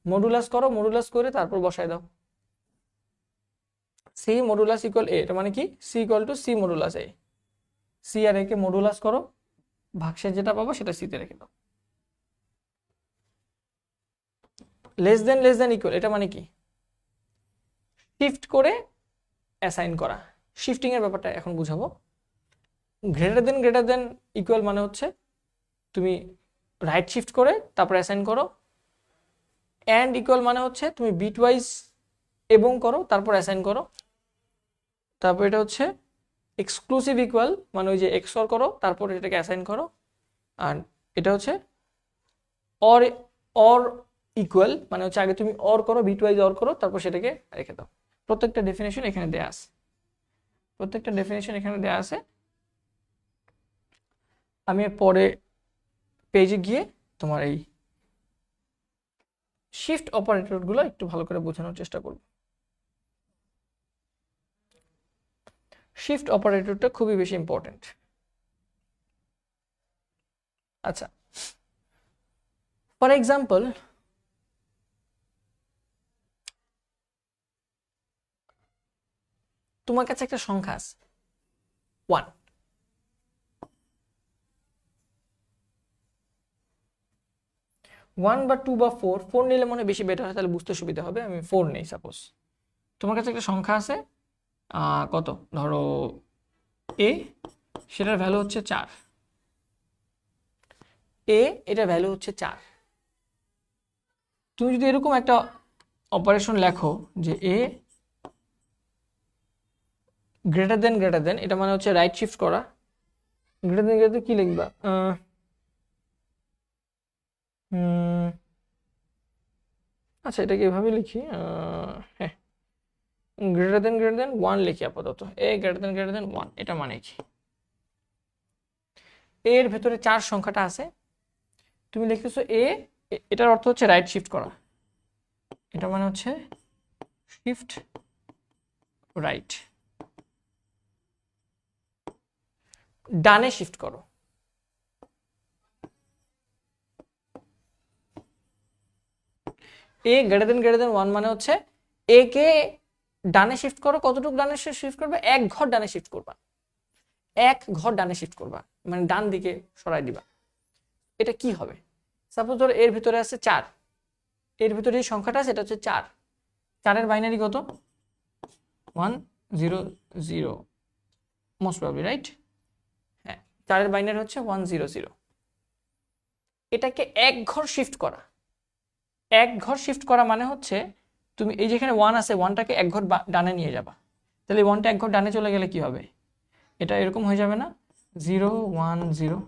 মডুলাস করো, মডুলাস করে তারপর বসায় দাও। সি মডুলাস ইকুয়াল এ, এটা মানে কি? C equal to C modulus A. C আর এ কে মডুলাস করো, ভাগশেষ যেটা পাবো সেটা সিতে রেখে দাও। লেস দেন ইকুয়াল, এটা মানে কি? শিফট করে অ্যাসাইন করা। শিফটিং এর ব্যাপারটা এখন বুঝাবো। গ্রেটার দেন ইকুয়াল মানে হচ্ছে তুমি রাইট শিফট করে তারপর অ্যাসাইন করো। অ্যান্ড ইকুয়াল মানে হচ্ছে তুমি বিট ওয়াইজ এবং করো তারপর অ্যাসাইন করো। তারপর এটা হচ্ছে এক্সক্লুসিভ ইকুয়াল মানে ওই যে XOR করো তারপর এটাকে অ্যাসাইন করো, আর এটা হচ্ছে অর অর ইকুয়াল মানে হচ্ছে আগে তুমি অর করো, বিটওয়াইজ অর করো, তারপর সেটাকে রেখে দাও। প্রত্যেকটা ডেফিনেশন এখানে দেয়া আছে, প্রত্যেকটা ডেফিনেশন এখানে দেয়া আছে। আমি পরে পেজে গিয়ে তোমার এই শিফট অপারেটরগুলো একটু ভালো করে বোঝানোর চেষ্টা করব। শিফট অপারেটরটা খুবই বেশি ইম্পর্টেন্ট। আচ্ছা, ফর এক্সাম্পল তোমার কাছে একটা সংখ্যা আছে 1, বা 2 বা 4 নিলে মনে হয় বেশি বেটার হয়, তাহলে বুঝতে সুবিধা হবে। আমি 4 নেই সাপোজ। তোমার কাছে একটা সংখ্যা আছে কত, ধরো a, সেটার ভ্যালু হচ্ছে 4, a এটার ভ্যালু হচ্ছে 4। তুমি যদি এরকম একটা অপারেশন লেখো যে a গ্রেটার দেন, এটা মানে হচ্ছে রাইট শিফট করা। গ্রেটার দেন কি লিখবা? আচ্ছা, এটাকে এভাবে লিখি, হ্যাঁ, গ্রেটার দেন 1 লিখি আপাতত। a গ্রেটার দেন 1, এটা মানে কি? a এর ভেতরে 4 সংখ্যাটা আছে, তুমি লিখতেছো a, এটার অর্থ হচ্ছে রাইট শিফট করা, এটা মানে হচ্ছে শিফট রাইট, ডানে শিফট করো। a গ্রেটার দেন 1 মানে হচ্ছে a কে ডানে শিফট করো। কতটুকু ডানে শিফট করবে? 1 ঘর ডানে শিফট করবা, 1 ঘর ডানে শিফট করবা, মানে ডান দিকে সরাই দিবা। এটা কি হবে? সাপোজ ধরো এর ভিতরে আছে 4, এর ভিতরে যে সংখ্যাটা আছে এটা হচ্ছে 4, 4 এর বাইনারি কত? 1 0 0, মোস্ট প্রবাবলি, রাইট? হ্যাঁ, 4 এর বাইনারি হচ্ছে 1 0 0। এটাকে 1 ঘর শিফট করা, 1 ঘর শিফট করা মানে হচ্ছে তুমি এই যেখানে 1 আছে, 1টাকে 1 ঘর ডানে নিয়ে যাবা। তাহলে 1টা 1 ঘর ডানে চলে গেলে কি হবে? এটা এরকম হয়ে যাবে না, 0 1 0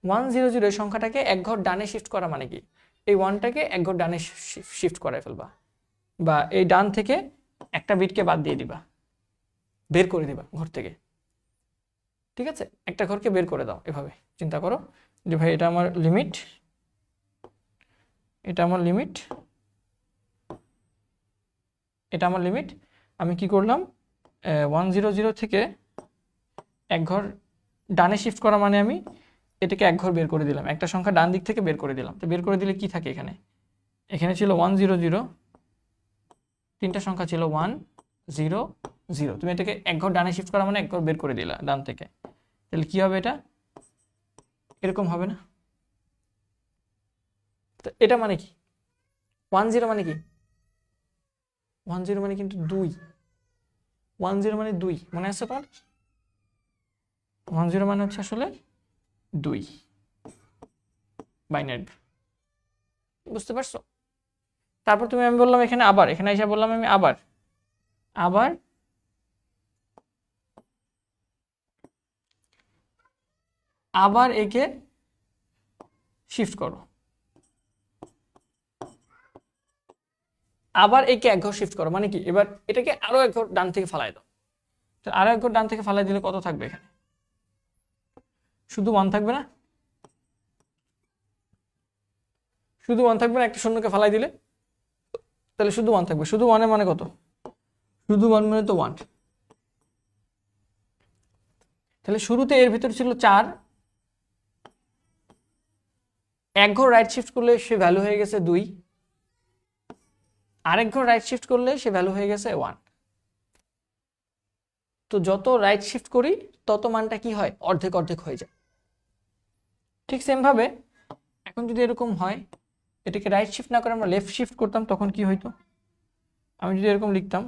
1 0 0। এই সংখ্যাটাকে 1 ঘর ডানে শিফট করা মানে কি? এই 1টাকে 1 ঘর ডানে শিফট করায় ফেলবা, বা এই ডান থেকে একটা বিটকে বাদ দিয়ে দিবা, বের করে দিবা ঘর থেকে। ঠিক আছে, একটা ঘরকে বের করে দাও। এভাবে চিন্তা করো যে ভাই এটা আমার লিমিট, এটা আমার লিমিট, এটা আমার লিমিট। আমি কি করলাম? 1 0 0 থেকে 1 ঘর ডানে শিফট করা মানে আমি এটাকে 1 ঘর বের করে দিলাম, একটা সংখ্যা ডান দিক থেকে বের করে দিলাম। তো বের করে দিলে কি থাকে? এখানে এখানে ছিল 1 0 0, তিনটা সংখ্যা ছিল 1 0 0। তুমি এটাকে 1 ঘর ডানে শিফট করা মানে 1 ঘর বের করে দিলা ডান থেকে। তাহলে কি হবে? এটা এরকম হবে না? তো এটা মানে কি? 1 0 মানে কি? 1 0 মানে কিন্তু 2, 1 0 মানে 2, মনে আছে তোমার? 1 0 মানে হচ্ছে আসলে 2 বাইনারি, বুঝতে পারছো? তারপর তুমি, আমি বললাম এখানে আবার, এখানে এসে বললাম আমি আবার আবার আবার একে শিফট করো, আবার একে 1 ঘর শিফট করো মানে কি? এবার এটাকে আরো 1 ঘর ডান থেকে ফালাই দাও। তো আরো 1 ঘর ডান থেকে ফালাই দিলে কত থাকবে? এখানে শুধু 1 থাকবে না? শুধু 1 থাকবে না? একটা শূন্যকে ফালাই দিলে তাহলে শুধু 1 থাকবে। শুধু 1 এর মানে কত? শুধু 1 মানে তো 1। তাহলে শুরুতে এর ভিতর ছিল 4, 1 ঘর রাইট শিফট করলে সে ভ্যালু হয়ে গেছে 2, আরেক ঘর রাইট শিফট করলে সে ভ্যালু হয়ে গেছে 1। তো যত রাইট শিফট করি তত মানটা কি হয়? অর্ধেক অর্ধেক হয়ে যায়। ঠিক সেম ভাবে এখন যদি এরকম হয়, এটাকে রাইট শিফট না করে আমরা লেফট শিফট করতাম, তখন কি হইতো? আমি যদি এরকম লিখতাম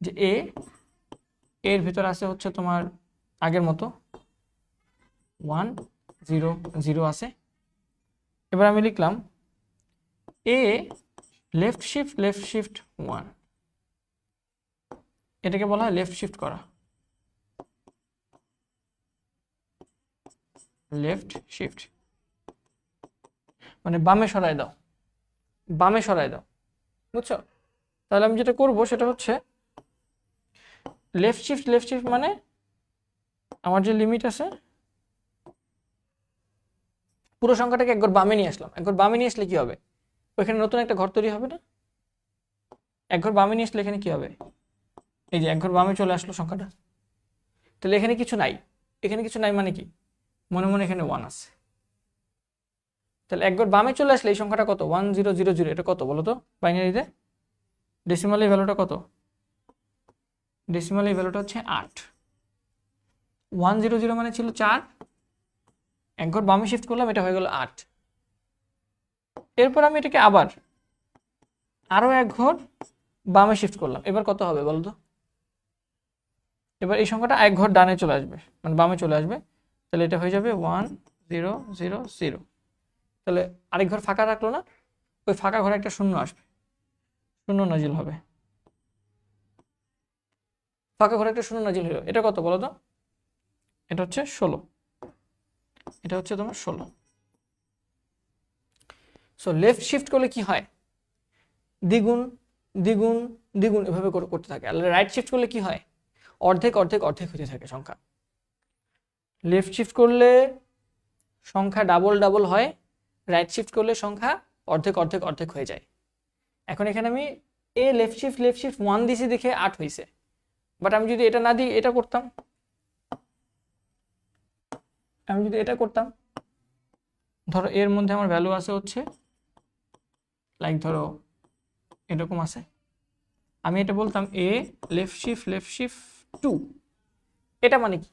যে এর ভিতর আছে হচ্ছে তোমার আগের মতো 1 0 0 আছে। এবার আমি লিখলাম a লেফট শিফট 1, এটাকে বলা হয় লেফট শিফট করা, লেফট শিফট মানে বামে সরায় দাও, বামে সরায় দাও, বুঝছো? তাহলে আমি যেটা করব সেটা হচ্ছে লেফট শিফট মানে আমার যে লিমিট আছে পুরো সংখ্যাটাকে একবার বামে নিয়ে আসলাম। একবার বামে নিয়ে আসলে কি হবে? ওইখানে নতুন একটা ঘর তৈরি হবে না? এক ঘর বামে নিয়ে আসলে এখানে কি হবে? এই যে এক ঘর বামে চলে আসলো সংখ্যাটা। তাহলে এখানে কিছু নাই, এখানে কিছু নাই মানে কি? মনে মনে এখানে 1 আছে। তাহলে এক ঘর বামে চলে আসলে এই সংখ্যাটা কত? 1000, এটা কত বলো তো বাইনারিতে? ডেসিমাল এই ভ্যালুটা কত? ডেসিমাল এই ভ্যালুটা হচ্ছে 8। 100 মানে ছিল 4, এক ঘর বামে শিফট করলাম, এটা হয়ে গেল 8। এরপর আমি এটাকে আবার আরো এক ঘর বামে শিফট করলাম, এবার কত হবে বলো তো? এবার এই সংখ্যাটা এক ঘর ডানে চলে আসবে, মানে বামে চলে আসবে। তাহলে এটা হয়ে যাবে 1000। তাহলে আরেক ঘর ফাঁকা রাখলো না? ওই ফাঁকা ঘরে একটা শূন্য আসবে, শূন্য নাজিল হবে। ফাঁকা ঘরে একটা শূন্য নাজিল হলো, এটা কত বলো তো? এটা হচ্ছে 16, এটা হচ্ছে তোমার 16। সো লেফট শিফট করলে কি হয়? দ্বিগুণ দ্বিগুণ দ্বিগুণ এভাবে করতে থাকে। আর রাইট শিফট করলে কি হয়? অর্ধেক অর্ধেক অর্ধেক হতে থাকে সংখ্যা। লেফট শিফট করলে সংখ্যা ডাবল ডাবল হয়, রাইট শিফট করলে সংখ্যা অর্ধেক অর্ধেক অর্ধেক হয়ে যায়। এখন এখানে আমি লেফট শিফট 1 দিছি দেখে 8 হয়েছে, বাট আমি যদি এটা না দিই এটা করতাম, আমি যদি এটা করতাম, ধরো এর মধ্যে আমার ভ্যালু আছে হচ্ছে লাইক ধরো এরকম আছে, আমি এটা বলতাম লেফট শিফট 2, এটা মানে কি?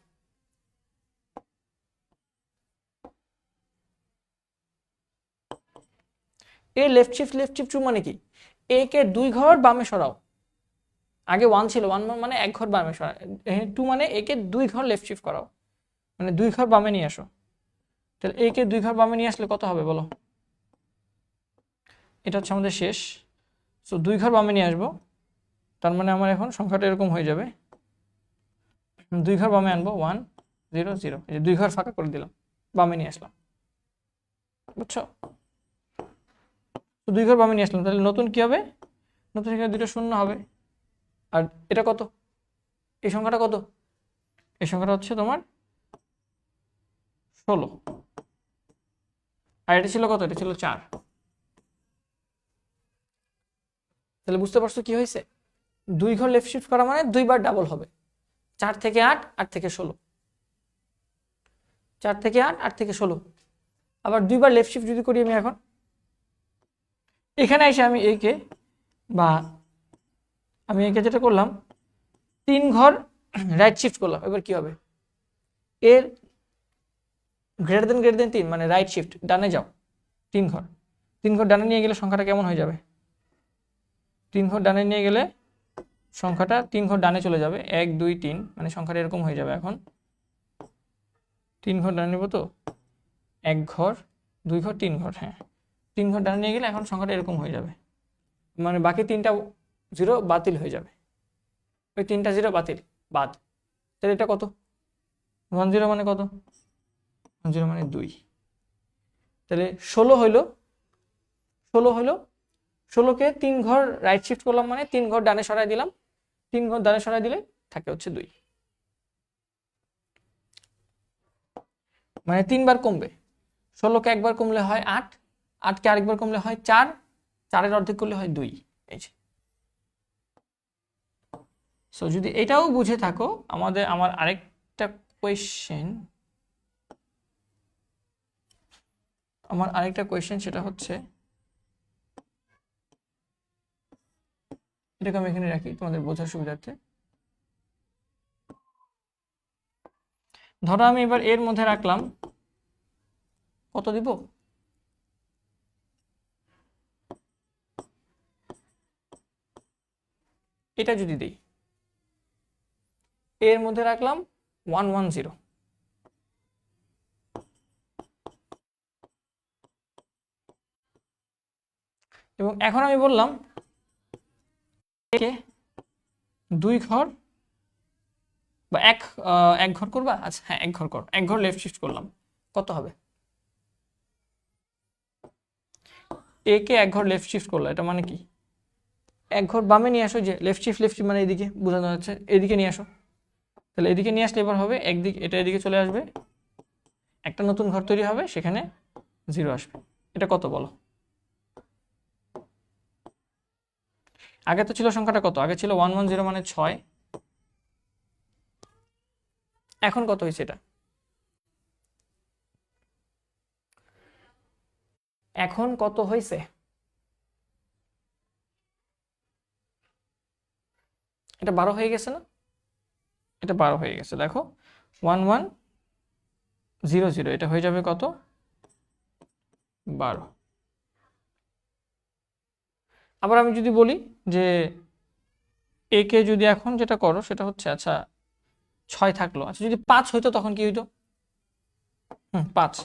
লেফট শিফট 2 মানে কি? কে 2 ঘর বামে সরাও। আগে 1 ছিল, 1 মানে এক ঘর বামে সরাও, 2 মানে কে 2 ঘর লেফট শিফট করাও, মানে 2 ঘর বামে নিয়ে আসো। তাহলে কে 2 ঘর বামে নিয়ে আসলে কত হবে বলো? এটা হচ্ছে আমাদের শেষ। সো 2 ঘর বামে নিয়ে আসবো, তার মানে আমার এখন সংখ্যাটা এরকম হয়ে যাবে। 2 ঘর বামে আনবো 1 0 0, এই যে 2 ঘর ফাঁকা করে দিলাম, বামে নিয়ে আসলাম, বুঝছো? তো 2 ঘর বামে নিয়ে আসলাম, তাহলে নতুন কি হবে? নতুন এখানে দুটো শূন্য হবে। আর এটা কত? এই সংখ্যাটা কত? এই সংখ্যাটা হচ্ছে তোমার 16। আর এটা ছিল কত? এটা ছিল 4। তাহলে বুঝতে পারছো কি হয়েছে? 2 ঘর লেফট শিফট করা মানে 2 বার ডাবল হবে। 4 থেকে 8, 8 থেকে 16, 4 থেকে 8, 8 থেকে 16। আবার 2 বার লেফট শিফট যদি করি আমি এখন, এখানে এসে আমি বা আমি যেটা করলাম 3 ঘর রাইট শিফট করলাম, এবার কি হবে? এর গ্রেটার দেন 3 মানে রাইট শিফট ডানে যাও 3 ঘর, 3 ঘর ডানে নিয়ে গেলে সংখ্যাটা কেমন হয়ে যাবে? 3 ঘর ডানে নিয়ে গেলে সংখ্যাটা 3 ঘর ডানে চলে যাবে, 1 2 3, মানে সংখ্যাটা এরকম হয়ে যাবে। এখন 3 ঘর ডানে নিব, তো 1 ঘর 2 ঘর 3 ঘর, হ্যাঁ 3 ঘর ডানে নিয়ে গেলে এখন সংখ্যাটা এরকম হয়ে যাবে, মানে বাকি 3টা 0 বাতিল হয়ে যাবে, ওই 3টা 0 বাতিল বাদ। তাহলে এটা কত? 10 মানে কত? 10 মানে 2। তাহলে 16 হইলো, 16কে 3 ঘর রাইট শিফট করলাম মানে 3 ঘর ডানে সরাই দিলাম, 3 ঘর ডানে সরাই দিলে থাকে হচ্ছে 2, মানে 3 বার কমবে। 16কে একবার কমলে হয় 8, 8কে আরেকবার কমলে হয় 4, 4-এর অর্ধেক করলে হয় 2। এই যে সো যদি এটাও বুঝে থাকো, আমার আরেকটা কোয়েশ্চেন, সেটা হচ্ছে এটাকে আমি এখানে রাখি তোমাদের বোঝার সুবিধার্থে। ধরো আমি এবার এর মধ্যে রাখলাম কত দিব? এটা যদি দিই, এর মধ্যে রাখলাম 110, এবং এখন আমি বললাম কে 2 ঘর বা এক ঘর করবা? আচ্ছা হ্যাঁ, এক ঘর করো, এক ঘর লেফট শিফট করলাম, কত হবে? এ কে এক ঘর লেফট শিফট করলো, এটা মানে কি? এক ঘর বামে নিয়ে আসো, যে লেফট শিফট মানে এদিকে বোঝানো যাচ্ছে, এদিকে নিয়ে আসো। তাহলে এদিকে নিয়ে আসলে এবার হবে একদিক, এটা এদিকে চলে আসবে, একটা নতুন ঘর তৈরি হবে, সেখানে 0 আসবে। এটা কত বলো? আগে তো ছিল সংখ্যাটা কত? আগে ছিল 110 মানে 6, এখন কত হয়েছে এটা? এখন কত হয়েছে? এটা 12 হয়ে গেছে না? এটা 12 হয়ে গেছে, দেখো 1100, এটা হয়ে যাবে কত? 12। আবার আমি যদি বলি যে এ কে যদি এখন যেটা করো সেটা হচ্ছে, আচ্ছা 6 থাকলো, আচ্ছা যদি 5 হইতো তখন কি হইতো? 5।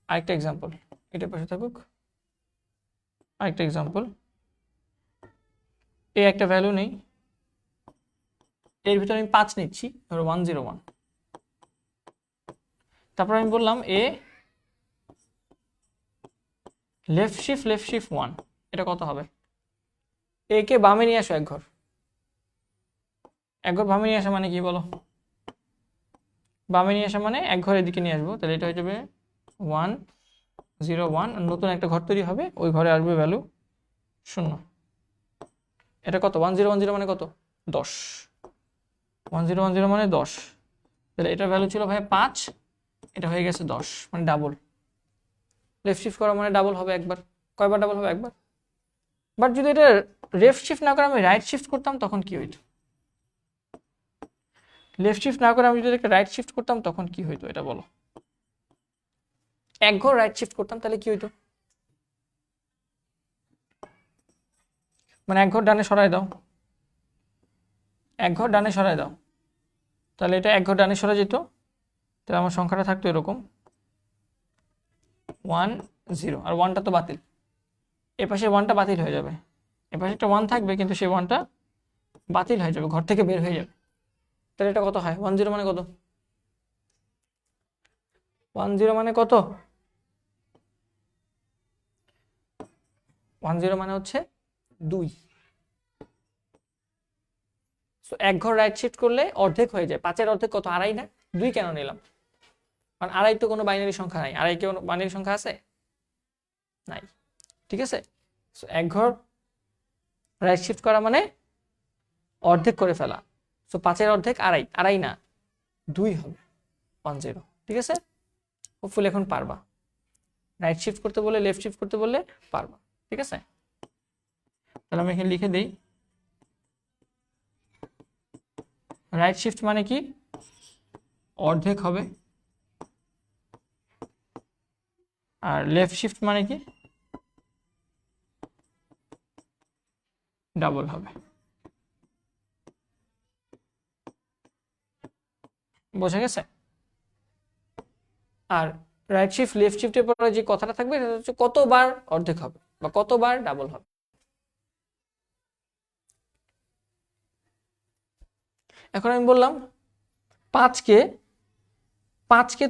আরেকটা এক্সাম্পল, এটা পাশে থাকুক, আরেকটা এক্সাম্পল, এ একটা ভ্যালু নেই, এর ভিতরে আমি 5 নিচ্ছি, ধরো 101, তারপর আমি বললাম এ লেফট শিফট 1, এটা কত হবে? এ কে বামে নিয়ে আসো এক ঘর, এক ঘর বামে নিয়ে আসা মানে কি বলো? বামে নিয়ে আসা মানে এক ঘর এদিকে নিয়ে আসবো, তাহলে এটা হয়ে যাবে 101, নতুন একটা ঘর তৈরি হবে, ওই ঘরে আসবে ভ্যালু 0। এটা কত? 1010 মানে কত? 10। 1010 মানে 10, তাহলে এটার ভ্যালু ছিল ভাই 5, এটা হয়ে গেছে 10, মানে ডাবল। লেফট শিফট করা মানে ডাবল হবে একবার। কয়বার ডাবল হবে? একবার। বাট যদি এটা লেফট শিফট না করে আমি রাইট শিফট করতাম তখন কি হইতো? লেফট শিফট না করে আমি যদি এটাকে রাইট শিফট করতাম তখন কি হইতো এটা বলো? এক ঘর রাইট শিফট করতাম তাহলে কি হইতো? মানে এক ঘর ডানে সরাই দাও, এক ঘর ডানে সরাই দাও, তাহলে এটা এক ঘর ডানে সরে যেত, তাহলে আমার সংখ্যাটা থাকতো এরকম 10, আর 1টা তো বাতিল, এ পাশে 1টা বাতিল হয়ে যাবে, এ পাশে একটা 1 থাকবে কিন্তু সেই 1টা বাতিল হয়ে যাবে, ঘর থেকে বের হয়ে যাবে। তাহলে এটা কত হয়? 10 মানে কত? 10 মানে কত? 10 মানে হচ্ছে 2। সো এক ঘর রাইট শিফট করলে অর্ধেক হয়ে যায়, 5-এর অর্ধেক কত? আড়াই না? 2 কেন নিলাম? কারণ আড়াই তো কোনো বাইনারি সংখ্যা নাই, আড়াই কি কোনো বাইনারি সংখ্যা আছে? নাই, ঠিক আছে। সো এক ঘর রাইট শিফট করা মানে অর্ধেক করে ফেলা, সো 5-এর অর্ধেক আড়াই, আড়াই না 2 হবে 10, ঠিক আছে। হোপফুলি এখন পারবা, রাইট শিফট করতে বললে, লেফট শিফট করতে বললে পারবা, ঠিক আছে। তাহলে আমি এখানে লিখে দিই, রাইট শিফট মানে কি? অর্ধেক হবে, আর লেফট শিফট মানে কি? ডাবল হবে। বোঝা গেছে? আর রাইট শিফট লেফট শিফটের পরে যে কথাটা থাকবে সেটা হচ্ছে কতবার অর্ধেক হবে বা কতবার ডাবল হবে। এখন আমি বললাম 5কে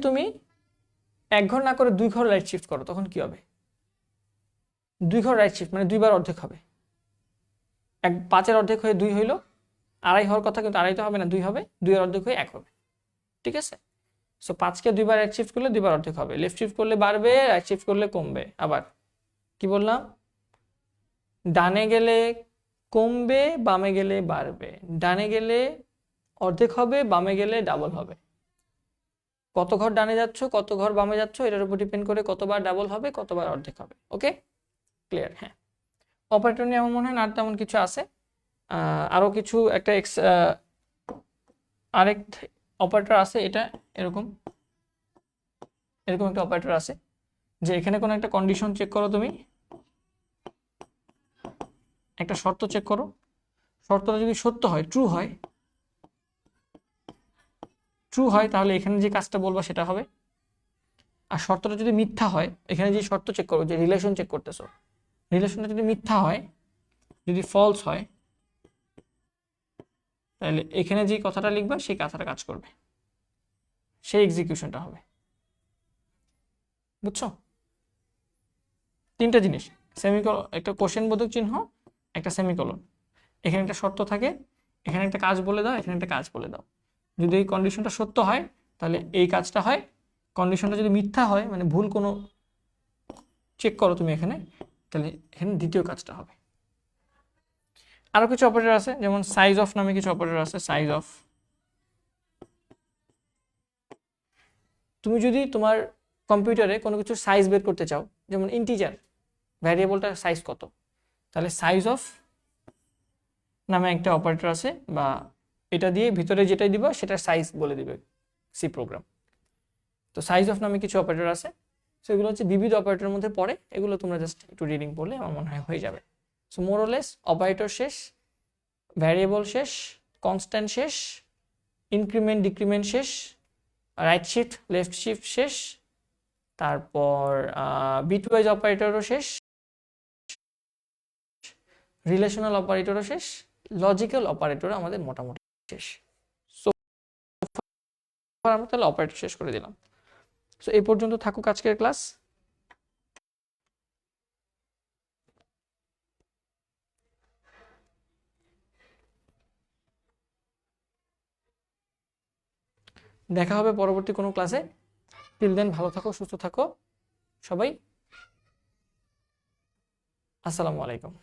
তুমি এক ঘর না করে 2 ঘর রাইট শিফট করো, তখন কি হবে? 2 ঘর রাইট শিফট মানে 2বার অর্ধেক হবে। 5-এর অর্ধেক হয়ে 2 হইলো, আড়াই হওয়ার কথা কিন্তু আড়াই তো হবে না, 2 হবে, 2-এর অর্ধেক হয়ে 1 হবে, ঠিক আছে। সো 5কে 2বার রাইট শিফট করলে 2বার অর্ধেক হবে, লেফট শিফট করলে বাড়বে, রাইট শিফট করলে কমবে। আবার কি বললাম? ডানে গেলে কমবে, বামে গেলে বাড়বে, ডানে গেলে অর্ধেক হবে, বামে গেলে ডাবল হবে। কত ঘর ডানে যাচ্ছ, কত ঘর বামে যাচ্ছ, এটার উপর ডিপেন্ড করে কতবার ডাবল হবে, কতবার অর্ধেক হবে। ওকে, ক্লিয়ার? হ্যাঁ, অপারেটর নিয়ে আমার মনে হয় না তেমন কিছু আছে। আরো কিছু একটা আরেক অপারেটর আছে, এটা এরকম একটা অপারেটর আছে যে এখানে কোনো একটা কন্ডিশন চেক করো, তুমি একটা শর্ত চেক করো, শর্তটা যদি সত্য হয়, ট্রু হয় তাহলে এখানে যে কাজটা বলবা সেটা হবে। আর শর্তটা যদি মিথ্যা হয়, এখানে যে শর্ত চেক করো, যে রিলেশন চেক করতেছো, রিলেশনটা যদি মিথ্যা হয়, যদি ফলস হয়, তাহলে এখানে যে কথাটা লিখবা সেই কথাটা কাজ করবে, সেই এক্সিকিউশনটা হবে। বুঝছো? তিনটা জিনিস, সেমিকলন, একটা কোশ্চেন বোধক চিহ্ন, একটা সেমিকলন, এখানে একটা শর্ত থাকে, এখানে একটা কাজ বলে দাও, এখানে একটা কাজ বলে দাও। যদি এই কন্ডিশনটা সত্য হয় তাহলে এই কাজটা হয়, কন্ডিশনটা যদি মিথ্যা হয় মানে ভুল কোনো চেক করো তুমি এখানে, তাহলে এখানে দ্বিতীয় কাজটা হবে। আরো কিছু অপারেটর আছে, যেমন সাইজ অফ নামে কিছু অপারেটর আছে। সাইজ অফ, তুমি যদি তোমার কম্পিউটারে কোনো কিছু সাইজ বের করতে চাও, যেমন ইন্টিজার ভ্যারিয়েবলটার সাইজ কত, তাহলে সাইজ অফ নামে একটা অপারেটর আছে, বা এটা দিয়ে ভিতরে যেটাই দিবা সেটার সাইজ বলে দিবে সি প্রোগ্রাম। তো সাইজ অফ নামে কিছু অপারেটর আছে, সো এগুলো হচ্ছে বিবিধ অপারেটরের মধ্যে পড়ে, এগুলো তোমরা জাস্ট একটু রিডিং পড়লে আমার মনে হয় হয়ে যাবে। সো মোরলেস অপারেটর শেষ, ভ্যারিয়েবল শেষ, কনস্ট্যান্ট শেষ, ইনক্রিমেন্ট ডিক্রিমেন্ট শেষ, রাইট শিফট লেফট শিফট শেষ, তারপর বিটওয়াইজ অপারেটরও শেষ, রিলেশনাল অপারেটরও শেষ, লজিক্যাল অপারেটরও আমাদের মোটামুটি শেষ। সো আমরা তাহলে অপারেটর শেষ করে দিলাম। সো এই পর্যন্ত থাকুক আজকের ক্লাস। দেখা হবে পরবর্তী কোনো ক্লাসে। টিল দেন ভালো থাকো, সুস্থ থাকো সবাই। আসসালামু আলাইকুম।